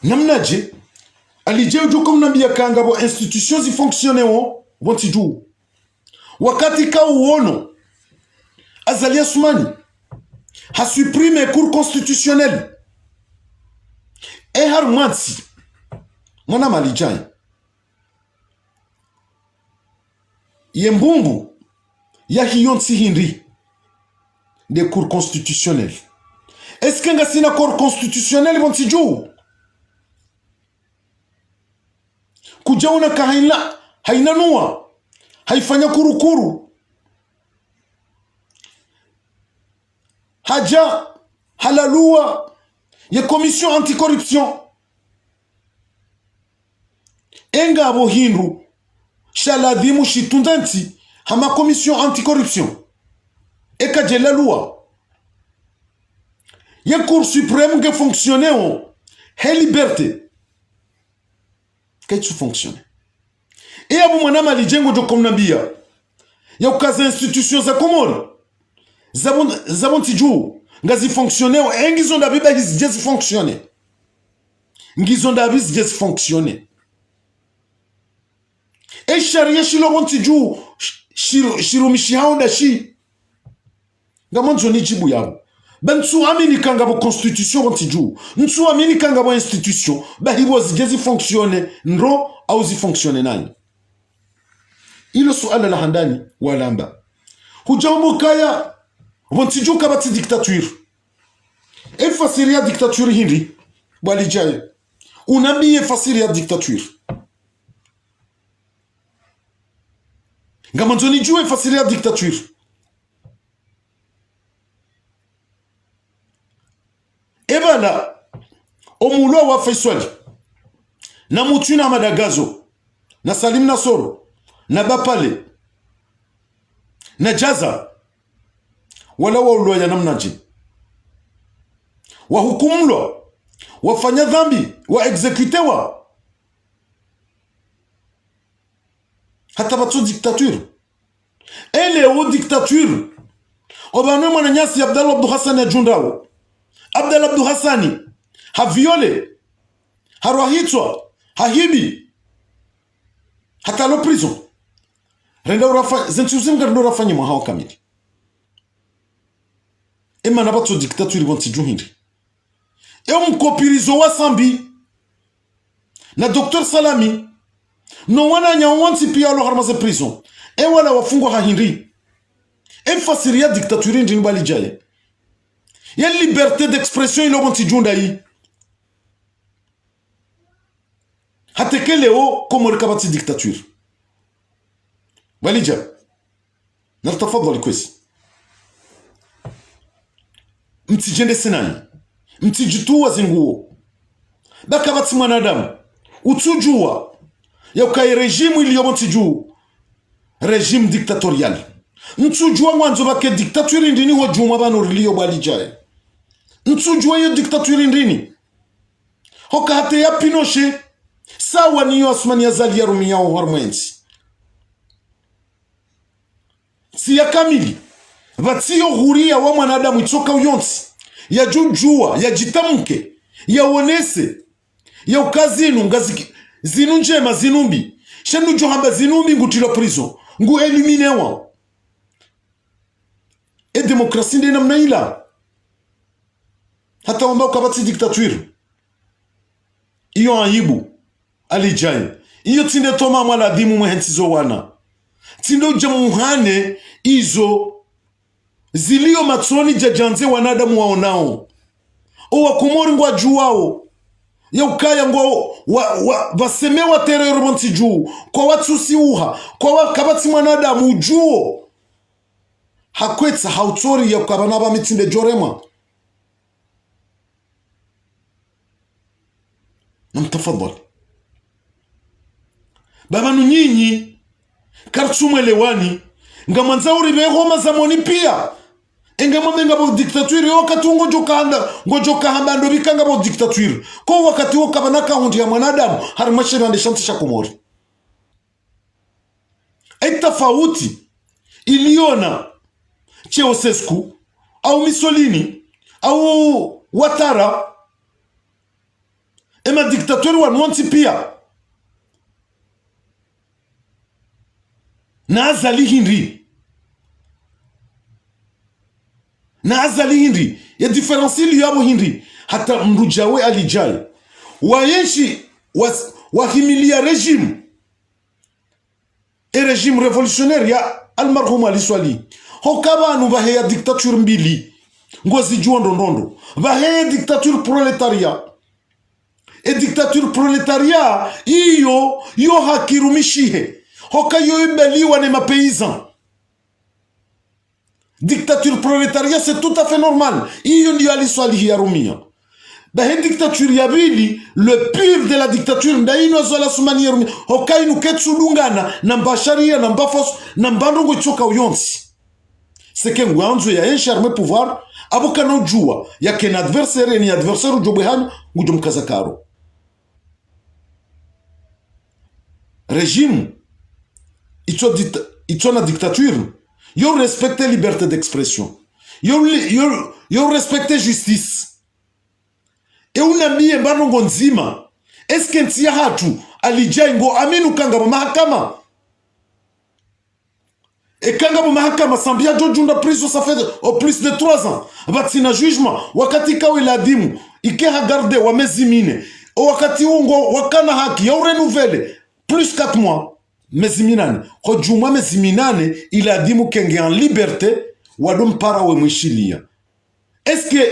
Namnaje alije ujo comme nambia kanga bo institutions zi fonctionner o bonti juu. Wakati ka uono Azalia Soumani a supprimé cour constitutionnelle. Et harmansi mwana malijaye. Yembumbu ya hiyonsi hindi des cours constitutionnels. Est-ce qu'il y a un cours constitutionnel bon tijou? Kujauna kahaina hainanua haifanya kurukuru haja halalua ya commission anticorruption enga abo hindu shaladhimu shitundanti hama commission anticorruption eka je la loi ya cour suprême que fonctionne on he liberté que tu fonctionne et abu mwana malijengo jo komnambia ya ukaza institutions za Komoro zabon tiju ngazi fonctionne engizo ndabiba gizije fonctionne ngizo ndabizi fonctionne. E sharia shilo bonti juu shirumishi hao dashi ngamonzo ni jibu yabo bensu amini kanga bo constitution bonti juu nsu amini kanga bo institution ba hibo zigezi fonctionne nro au zi fonctionne nani ilo suala la handani walamba hujambo kaya bonti juu kabati dictature e fasiria dictature hindi walijaye unambiye fasiria dictature ngamanzoni juu efasiria dictature ebala omulo wa Faisal na Mutuna Madagazo na Salim Nasoro na Bapale na Jaza wala wa ya namnaji wa hukumlo wafanya dhambi wa executewa hata batu dictature ele o dictature obane mwana nyasi Abdallah Abdou Hassan ya Jundawo Abdallah Abdou Hassani ha viole ha rohitwa ha hibi hata lo prison renda urafa zentusim garndo rafanya mwa kamili ema na batu dictature bonti juhindi mkopirizo wa Sambi na Dr Salami no wana nyawansi pia lo harmaze prison wala wafungwa hahindi fasiria dictature ndini bali jaye ya liberté d'expression ilo bonti junda yi hateke leo komo rikabati dictature bali jaye nartafadhali kwesi mtijende senani mtijitua zinguo bakabati mwanadamu utujua ya ukai regime iliyo bonti juu régime dictatorial Nsujua mwanzo bake diktaturi ndini ho juma bano rilio balijaye. Nsujua yo diktaturi ndini. Hoka hate ya Pinochet sawa niyo Asmani Azali ya Rumia o Hormwenzi. Si ya kamili. Vatio huria wa mwanadamu itoka uyonsi. Ya jujua, ya jitamke, ya onese, ya ukazinu, ngaziki, zinu njema, zinumbi. Shenu johamba zinumbi ngutilo prison. Ngu eliminewa. E demokrasi ndi namna ila. Hata wamba ukabati diktatuiri. Iyo aibu. Alijaye. Iyo tinde toma mwala dimu mwenzizo wana. Tinde ujamuhane izo zilio matsoni jajanze wanadamu waonao. Owa kumori ngwa juwao. Ya ukaya ngwa vasemewa terero monti juu. Kwa watu uha. Kwa wakabati mwanadamu ujuo. Hakwetsa hautori ya ukabanaba mitinde jorema. Namtafadhali. Babanu nyinyi kartsumwelewani nga manzauri behoma zamoni pia enga mamenga bo diktaturi wakati ngojoka hamba ndo bikanga bo diktaturi ko wakati wokabanaka hundi ya mwanadamu harimashema ndeshantisha kumori. Tofauti iliona Ceausescu au Mussolini au Ouattara ema diktaturi wanonti pia na azali hindi ya diferensi ili yabo hindi hata mrujawe alijai wayenshi wahimilia regime regime revolutionnaire ya almarhum aliswali hokabanu baheya diktature mbili ngozi juo ndondondo baheya diktature proletaria dictature proletaria iyo hakirumishihe hoka yo ibeliwa ne mapaysan. Dictature proletaria c'est tout à fait normal. Iyo ndio aliswali ya Rumia. Bahe dictature ya bili le pire de la dictature ndaino zola sumani ya Rumia. Hoka inu ketsu dungana na mbasharia na mbafos na mbandongo choka uyonsi. Seke ngwanzo ya encharme pouvoir aboka no jua ya ken adversaire ni adversaire ujobehano ngujumkaza karo. Régime Ils sont la dictature. Ils respectent la liberté d'expression. Ils respectent la justice. Et on a mis un baron gonzima. Est-ce qu'il y a tout Alijaingo aminu kanga mahakama. Et kanga mahakama sambia jojunda prison ça fait au plus de 3 ans. Vatina jugement. Wakati kawe la dimu. Ike hagarde wa mezimine. Wakati ungo wakana haki. Yau renouvelle. Plus 4 mois. Meziminane. Hojuma meziminane il a dit mukenge en liberté wadom para we mwishilia. Est-ce que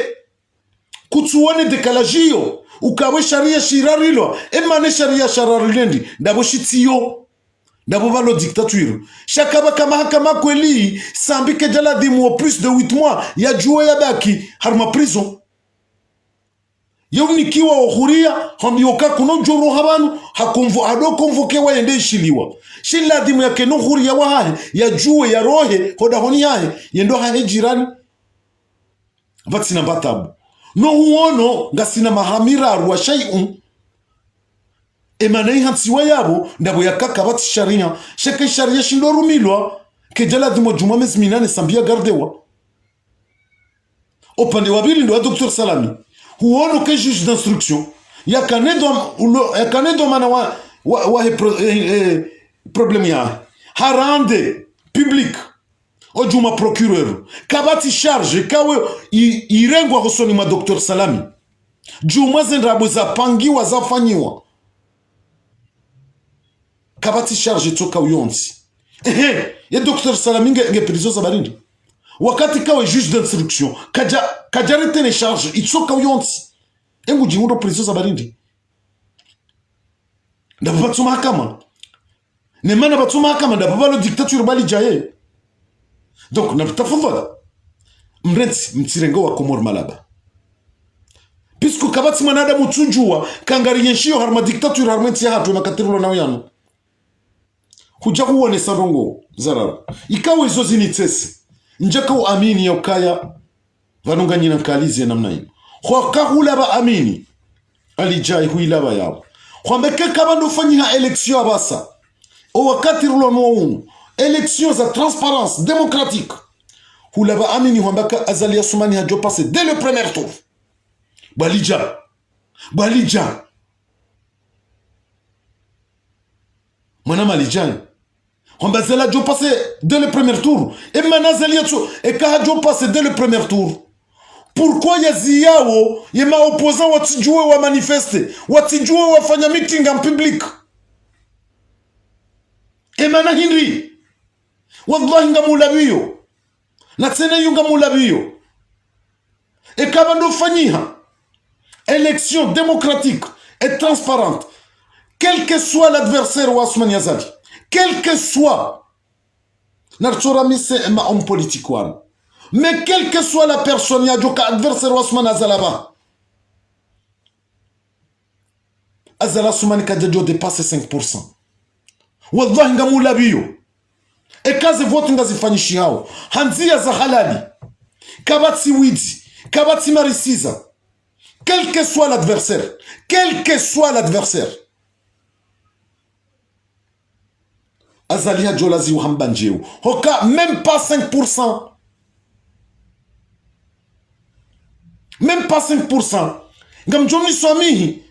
kutuone dekalajio ukawe sharia shirarilo emane sharia shararilendi ndabo shitiyo ndabo valo dictature shakaba kama kweli sambike jala dimu au plus de 8 mois ya juwe ya baki harma prison. Yonikiwa ohuria hamioka kuno joro habanu hakumvo ado konvoke wa yende ishiliwa shilla dimu yake no huria wa hahe ya juwe ya rohe hoda honi hahe yendo hahe jirani vatsina batabu no huono ngasina mahamira arwa shay'un emanei hansiwa yabo ndabo yakaka vati sharia sheke sharia shindo rumilwa kejala dimu juma mezi minane sambia gardewa opande wabili ndo wa Dr. Salami huono ke juge d'instruction ya kanedo mana wa problem ya harande public ojuma procureur kabati charge kawe irengwa hosoni ma Dr. Salami juma zendrabo za pangiwa za fanyiwa kabati charge toka uyonzi ya Dr. Salami nge prison za barindi wakati kawe juge d'instruction kajarete ne charge itsoka uyonzi engu jingundo prison za barindi ndabo batsuma kama ne mana batsuma kama ndabo balo dictature bali jaye. Donc nabitafadhala mrenzi mtsirengo wa Komor Malaba pisku kabati manada mutujua kangari yenshio harma dictature harma ntsi hatu makatirulo na yano huja huone sarongo zarara ikawa izo zinitese njaka uamini ya ukaya vanunga nyina nkalizi namna hino kwa kahula ba amini alijai huilaba yao kwa mbeke kama ndofanyiha eleksyon abasa o wakati rulo mwungu eleksyon za transparence démocratique hula ba amini huambaka azali ya sumani hajo passe dès le premier tour balija mwana malijani huamba zela jo passe dès le premier tour et manazali ya tso et kahajo passe dès le premier tour. Pourquoi yazi yao yema opposant watijue wa manifeste watijue wafanya meeting en public emana hinri wallahi ngamulabiyo na tena yunga mulabiyo e kama ndo fanyiha élection démocratique et transparente quel que soit l'adversaire wa Ousmane Yazali quel que soit narchora mise ma homme politique wana. Mais quelle que soit la personne, il y a un adversaire Ousmane Azalaba. Azala Soumani Kadjadio dépasse 5%. Wallahi ngamu labiyo. Et kaze vote ngazi fanishi hao. Hanzia za halali. Kabati widi. Kabati marisiza. Quel que soit l'adversaire. Quel que soit l'adversaire. Azalia Jolazi ou Hambanjeo. Hoka, même pas 5%. Même pas 5%. Ngam jomni swamihi.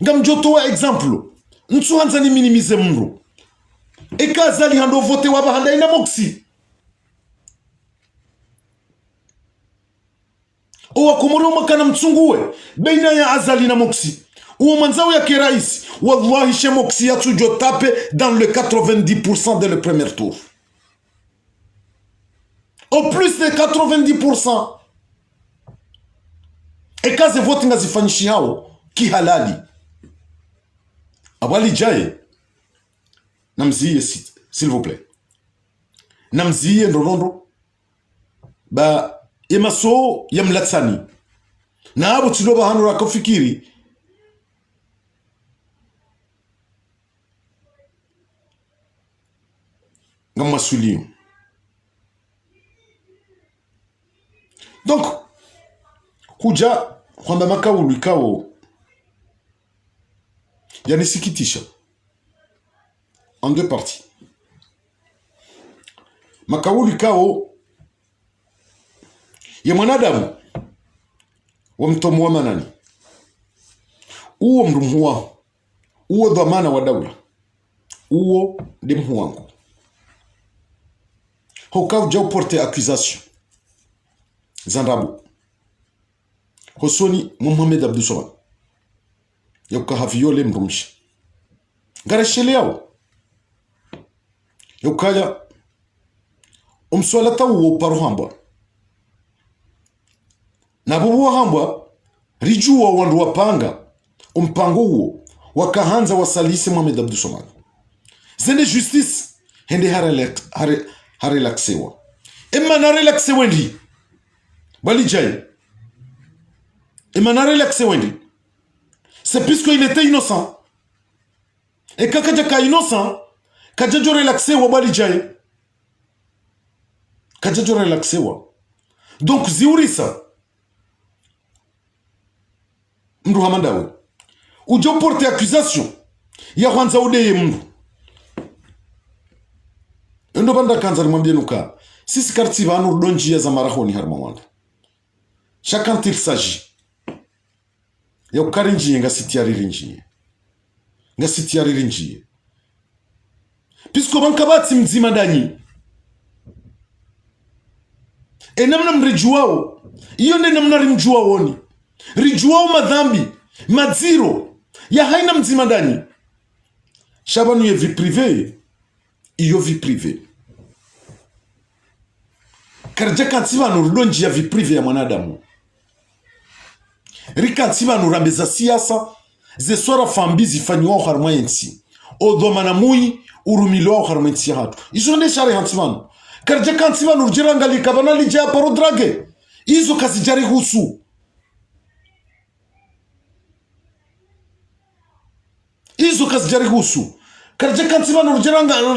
Ngam jotowa exemple. Nsu hanzani minimize mru. Eka zali hando vote waba handa ina moksi. Owa kumuru makana mtsunguwe. Beina ya azali na moksi. Uwa manzao ya keraisi. Wallahi she moksi ya tujo tape dans le 90% de le premier tour. Au plus de 90%. Et kaze vote nga zifanyishi hao ki halali. Abali jaye. Namziye s'il vous plaît. Namziye ndonondo. Ba emaso ya mlatsani. Na abo tiloba hanu rakofikiri. Nga masuliyo. Donc, kuja kwamba makaulu ikao yanisikitisha en deux parties. Makaulu ikao ya mwanadamu wa mtomu wa manani uo mrumhuwa uo dhamana wa daula uo demhu wangu hokau jau porte accusation zandabu Hosoni Mohamed Abdou Soman yoka haviole mrumshi garashele yao yokaya umswalata uo paruhamba na bubu hambwa rijuwa wandu wapanga umpango uo wakahanza wasalisi Mohamed Abdou Soman zende justice hende harelaksewa emma na relaksewa ndi bali jaye Emmanuel Wendy. C'est puisqu'il était innocent. Et quand il est innocent, quand il est relaxé, quand il est relaxé, donc ziurisa. Mdu hamandawe. Ujo porte accusation. Ya kwanza udeye mdu. Endo banda kanza nimwambie nuka. Sisi karti vanu donji ya za marahoni harma wanda. Chacun il s'agit. Ya ukarinjiye nga sitiaririnjiye. Nga sitiaririnjiye. Pisko bankabati mzima ndani. E namna mrijuwao. Iyo ne namna rimjuwao ni. Rijuwao madhambi. Madziro. Ya haina mzima ndani. Shabanu ye vie privée. Iyo vie privée. Karja kantiba nurudonji ya vie privée ya mwanadamu. Rikantiba nurambeza siasa zesora fambizi fanywa harma yensi odomana mui urumilo harma yensi hatu izo ne shari hantimano karja kantiba nurjiranga likabana lija paro drage izo kasijari husu karje kanti banu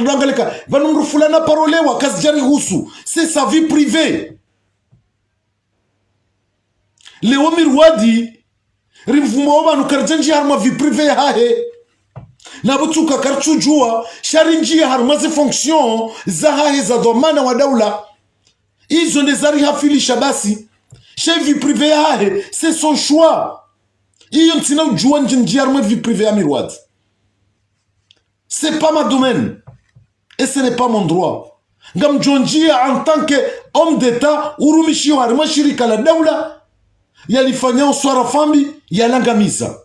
rangaleka banu mrufulana parolewa kasjari husu c'est sa vie privée leo mirwadi rimvumo banu karje nji harma vie privée hahe na butuka karchujua sharinji harma ze fonction za hahe za domana wa daula izo ndezari hafilisha basi chez vie privée hahe c'est son choix iyo ntina ujua nji harma vie privée ya mirwadi. C'est pas ma domaine. Et ce n'est pas mon droit. Ngam Jonjia en tant qu'homme d'État, urumishi wa harima shirika la daula, yalifanya uswara fambi, yalangamiza.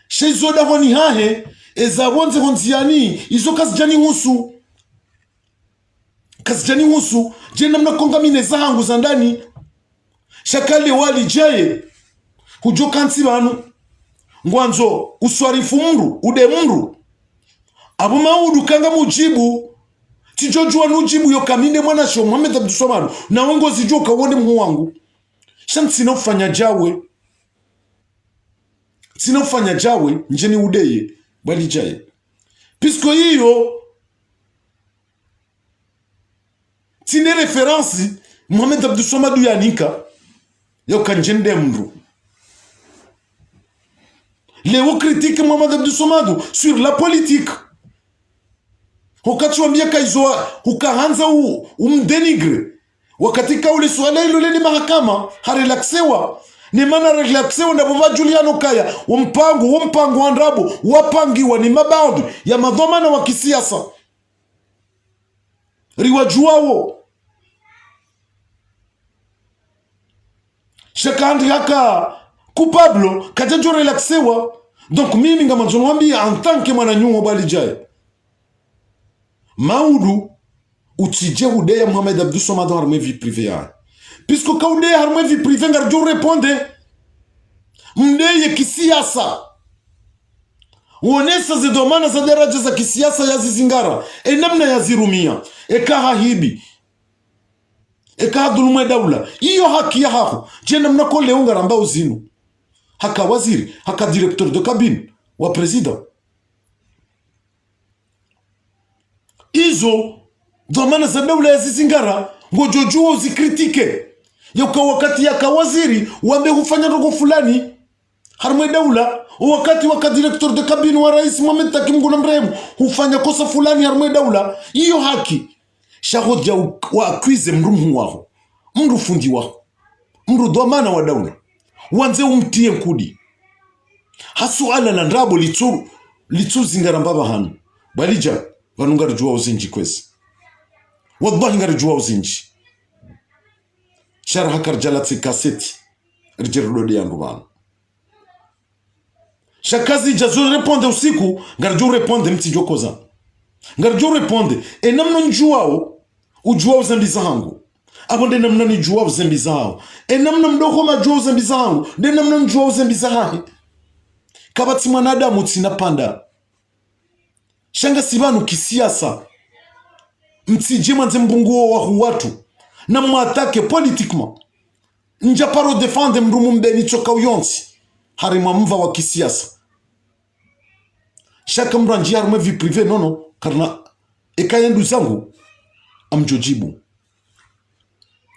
Shezo da honi hahe, eza wonze honziani, izo kasjani husu. Kasjani husu, jena mna kongamine za hangu zandani. Shakale wali jaye, hujo kansi banu. Ngwanzo, uswarifu mru, ude mru. Abu Maudu kanga mujibu tijojua nujibu yo kaminde mwana sho Mohamed Abdul Somad na wengo zijo kawone mhu wangu shansi nofanya jawe njeni udeye bali jaye puisque hiyo tine referensi Mohamed Abdul Somad yanika yo kanjende mru Léo critique Mohamed Abdul Somad sur la politique. Wakati wa miaka hizo ukaanza umdenigre wakati kauli swala hilo leni mahakama harelaxewa ni maana relaxewa na baba Juliano Kaya umpango andrabo wapangiwa ni mabaudi ya madhomana wa kisiasa riwajuao shakandi haka kupablo kajajo relaxewa. Donc mimi ngama nzomwambia en tant que mwana nyumo bali jaye Maudu utije udeya Mohamed Abdul Somad harme vie privée ya. Puisque ka udeya harme vie privée ngarjo réponde mdeye kisiasa. Uonesa zidomana za daraja za kisiasa ya zizingara. Namna ya zirumia. Kaha hibi. Kaha dhuluma daula. Iyo haki ya hafu. Jena mnako leunga ramba uzinu. Haka waziri. Haka directeur de cabine. Wa president. Izo dhamana za daula ya zizingara ngojojua uzikritike yoka wakati ya kawaziri wambe hufanya rogo fulani harmwe daula wakati waka director de cabine wa rais Mohamed Takimguna mrehemu hufanya kosa fulani harmwe daula iyo haki shahodja wa akwize mrumu waho mru fundi waho mru dhamana wa daula wanze umtie nkudi hasuala na ndrabo litsu zingara mbaba hanu balija vanungari juwa uzinji kwezi wallahi ngari juwa uzinji shara hakar jalatsi kaseti rijerudodi yangu bana shakazi jazo reponde usiku ngari juwa reponde mti jokoza ngari juwa reponde namno njuwao ujuwa uzembiza hangu abonde namno njuwa uzembiza hao namno mdoko majuwa uzembiza hangu namno njuwa uzembiza hahe kabati mwanadamu tina panda shanga sibanu kisiasa mtije manze mbunguo wa watu na mwatake politiquement nja paro defendre mrumu mbeni choka uyonsi harima mva wa kisiasa shaka mranji harima vie privée nono karna ekayendu zangu amjojibu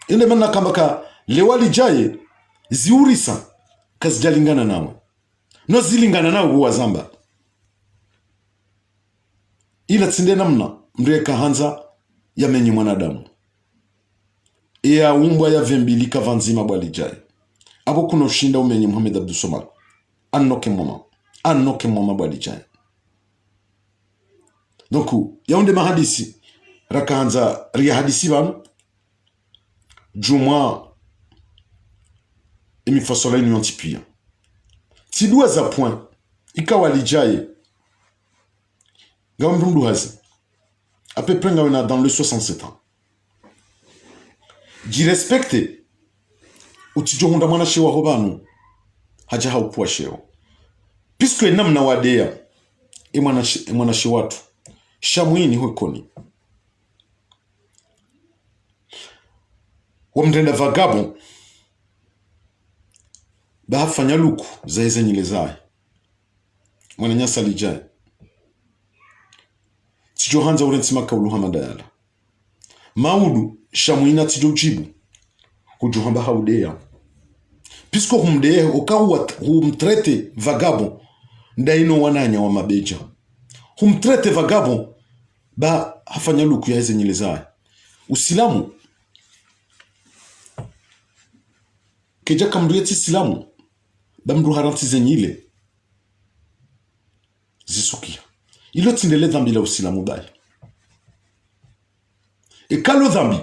inde mena kambaka lewali jaye ziurisa kazijalingana nawe no zilingana nawe wazamba ila tsinde namna mreka hanza ya menye mwanadamu ya umbwa ya vembili kavanzima bwali jaye abo kuna ushinda umenye Mohamed Abdul Somad anoke mama bwali jaye. Donc yaunde mahadisi raka hanza ria hadisi banu juma emifasola inyantipia tidua za point ikawali jaye Gambundu hazi. À peu près dans le 67 ans. Ji respecte. Utijo hunda mwana shewa hobanu. Haja haupua shewa. Puisque namna wadea. Mwana shewatu. Shamuini huekoni. Wamdenda vagabo. Bahafanya luku. Zaeze nyile zae. Mwana nyasa lijae. tijohanza urentsima kaulu hamadala maudu shamuina tijojibu kujuhamba haudea pisko humdee ukawa humtrete vagabo ndaino wananya wa mabeja humtrete vagabo ba hafanya luku ya heze nyelezaye usilamu keja kamriyeti silamu ba mdu haranti zenyile zisukia ilo tindele dhambi la usilamu bai ekalo dhambi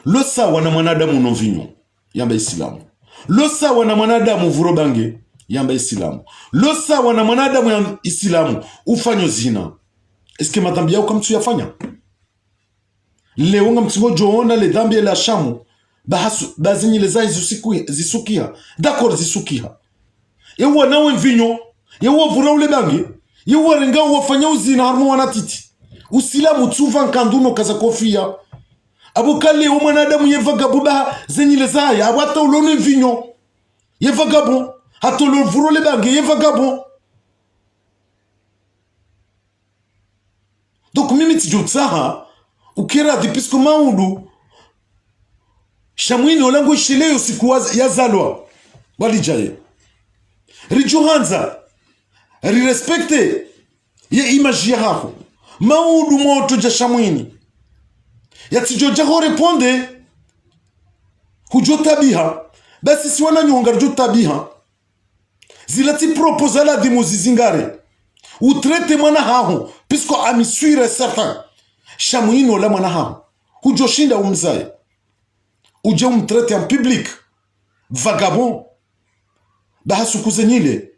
lo sawa na mwanadamu novinyo yamba isilamu lo sawa na mwanadamu vurobange yamba isilamu lo sawa na mwanadamu ya isilamu ufanyo zina eske madhambi yao kamtu yafanya leo nga mtingo joona le dhambi la shamu bazinyi le zai zisukia d'accord zisukia yewa nawe mvinyo yewa vura ule bange yewa renga wafanya uzina harmo wanatiti usilamu tuva nkanduno kaza kofia abukale o mwanadamu ye vagabo zenyi le zai abata ulone mvinyo ye vagabo hatolo vura ule bange ye vagabo. Donc mimi tijotsaha ukera dipisko maudu shamwini olango shileo siku yazalwa walijaye rijuhanza rirespecte ye image ya haho maudu moto ja shamwini yatijoja ho reponde hujotabiha basi siwana nyonga rijotabiha zilati proposala di muzizingare utrete mwana haho pisko amisuire certain shamuino la mwana haho hujoshinda umzaye uje umtrete en public vagabond bahasukuzenyile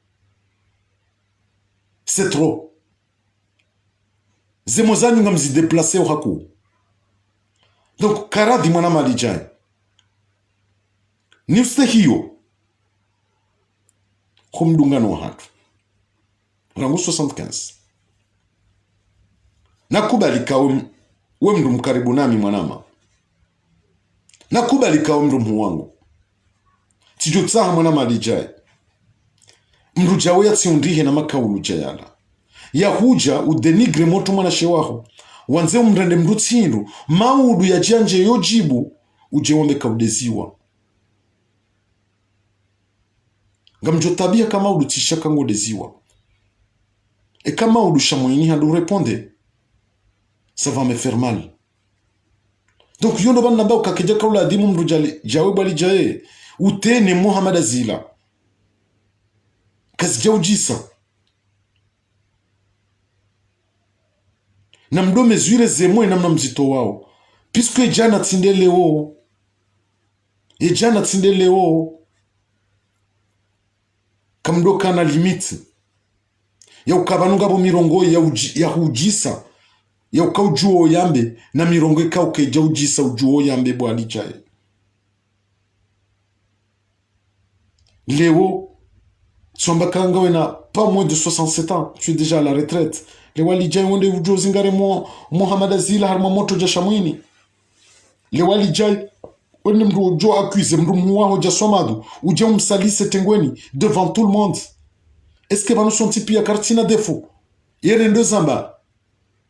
c'est trop zemozani ngamzi déplacer au haku donc karadi mwana malijai ni uste hiyo kumdungano wa hatu rangu 75 nakubalika we mndu mkaribu nami mwanama nakubalika we mndu mwangu tijotsaha mwanama alijai mndu jawe yatsiundihe na makaulu jayala yahuja udenigre moto mwana shewaho wanze umrende mndu tsindu maudu ya janje yojibu uje wambe kaudeziwa ngamjotabia kama udu tishaka ngodeziwa et kama udu shamoini handu réponde ça va me faire mal. Donc yondo ban namba ukakeja kaula adimu mrujali jawe bali jae utene Muhammad Azila kazi jaujisa na mdo mezwire zemwe na mnamzito wao puisque ejana tsindeleo kamdo kana limite ya ukabanunga bo mirongo ya hujisa ya ukaujuo yambe na mirongo ikauke jaujisa ujuo yambe bo alijae Léo Tswambakanga wena pas moins de 67 ans tu es déjà à la retraite le walijai wonde ujuo zingare Muhammad Azila harma moto jashamwini le walijai wende mdu ujuo accuse mdu muwaho jaswamadu uje umsalise tengweni devant tout le monde. Est-ce que banu son tipi ya kartina defo yere ndo zamba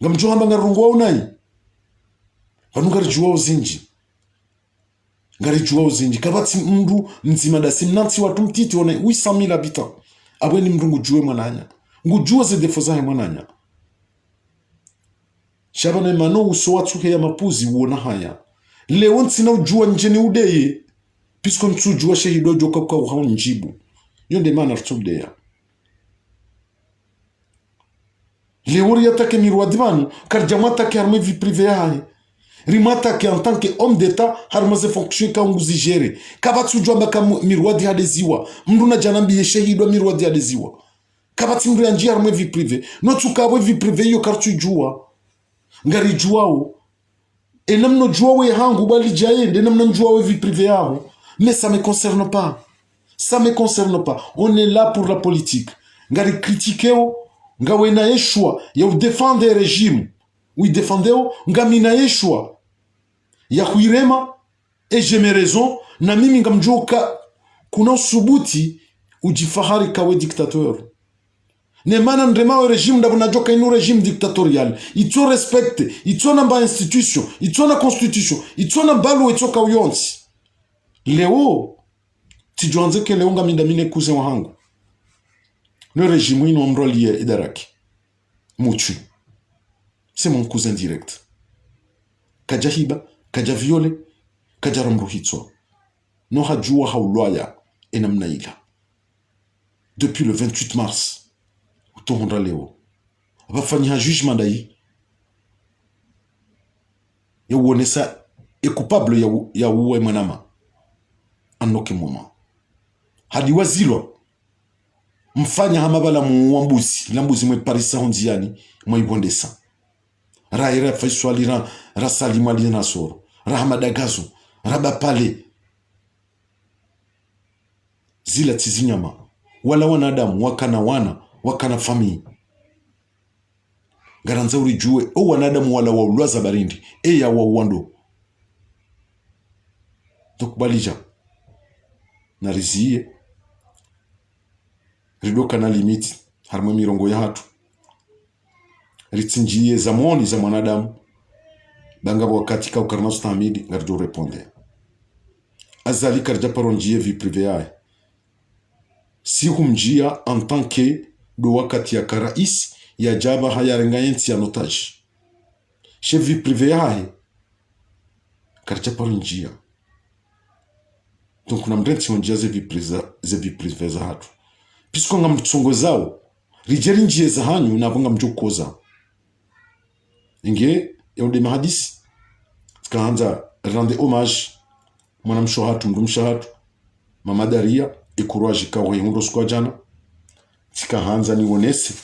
ngamjua hamba ngarungwa unai banu ngarijua uzinji kabati mndu nzima dasi mnanti watu mtiti wana 800,000 habitants abwe ni mndu ngujue mwananya ngujue ze defo zahe mwananya shabana mano uso watu ya mapuzi uona haya leo ntsina ujua njeni udeye pisko nsujua shehido joka kwa uhao njibu yonde mana rtudea Léori yatake miroadivanu karjamata ke arme vie privée yahe rimata ke en tant que homme d'état harmaze fonction ka nguzi gere kabatsu jwamba ka miroadi hadeziwa mndu na janambi yeshehidwa miroadi hadeziwa kabati mndu yanji arme vie privée notu kabwe vie privée yo kartu jua ngari juao enamno juawe hangu bali jaende namno juawe vie privée yao mais ça me concerne pas on est là pour la politique ngari critiqueo ngawe na yeshua ya udefende régime uidefendeo ngami na yeshua ya huirema et j'ai mes raisons na mimi ngamjoka kuna usubuti ujifahari kawe dictateur ne mana ndrema o regime ndabuna joka inu regime dictatorial ito respecte ito na ba institution ito na constitution ito na balu ito ka uyonsi leo tijuanze ke leo ngaminda mine cousin wangu le régime ino mrolie idaraki muchu c'est mon cousin direct kaja hiba kaja viole kaja ramruhitso no hajua haulwaya enamna ila depuis le 28 mars utohonda leo abafanya jugement dai ya uonesa est coupable ya uwe manama anoke moma hadi wazilo mfanya hamabala muambuzi lambuzi mwe parisa honziani mwe ibondesa raira faiswalira rasali mwalina soro rahamadagazo raba pale zila tizinyama wala wanadamu wakana famii garanza urijue o wanadamu wala waulwaza barindi ya wawando dokubalija nariziye ridoka na limiti harma mirongo ya hatu ritsinjie zamoni za mwanadamu bangabo wakati ka ukarna ustamidi ngardo reponde azali karja paronjie vie privée yae si humjia en tant que do wakati ya karais ya jaba hayarenga yenti ya notage che vie privée yae karja paronjia donc namdenti onjia ze vie privée za hatu pisko nga mtsongo zao rijeri njie za hanyu na bunga mjokoza inge yaude mahadisi tikaanza rende hommage mwana mshohatu mdumshahatu mamadaria ikuraji kawe hundo skwa jana tikaanza niwonese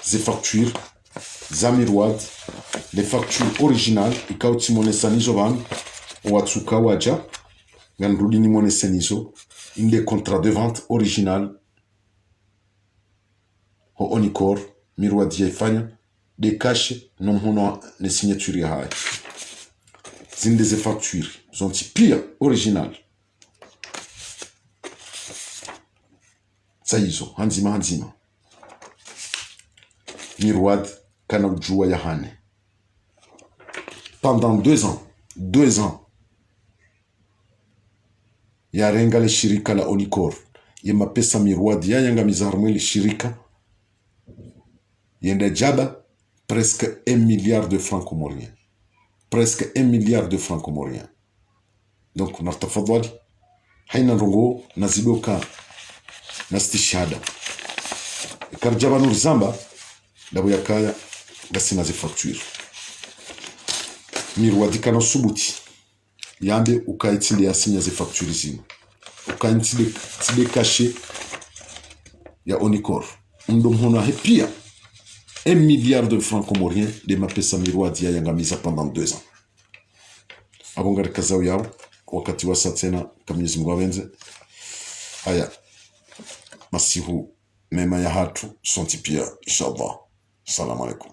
ze facture za miroad les factures originales ikauti monesa nizo banu watsuka waja ganrudi ni monesa nizo des contrats de vente original ho onikor miroad yaifanya des caches non hono les signatures ya zinde ze factures sont pire original saizo hanzima miroad kana jua ya hane pendant 2 ans ya renga le shirika la onikor ya mapesa miroad ya yanga mizarmwe le shirika yenda jaba presque 1 milliard de francs comoriens. Presque 1 milliard de francs comoriens. Donc, nartafadwali. Haina rongo nazidoka nastishada. Karjaba nurzamba dabo yakaya gasina ze facture. Miroadika no subuti. Yande ukaitinde ya sinya ze facture zima. Ukaitinde caché ya onikor. Ndomhona hepia 1 milliard de francs comoriens de mapesa miroad ya yangamiza pendant 2 ans. Abongari kazao yao wakati wa satena kamyezi Mungu awenze. Haya masihu mema ya hatu sonti pia inshallah. Salamu alaikum.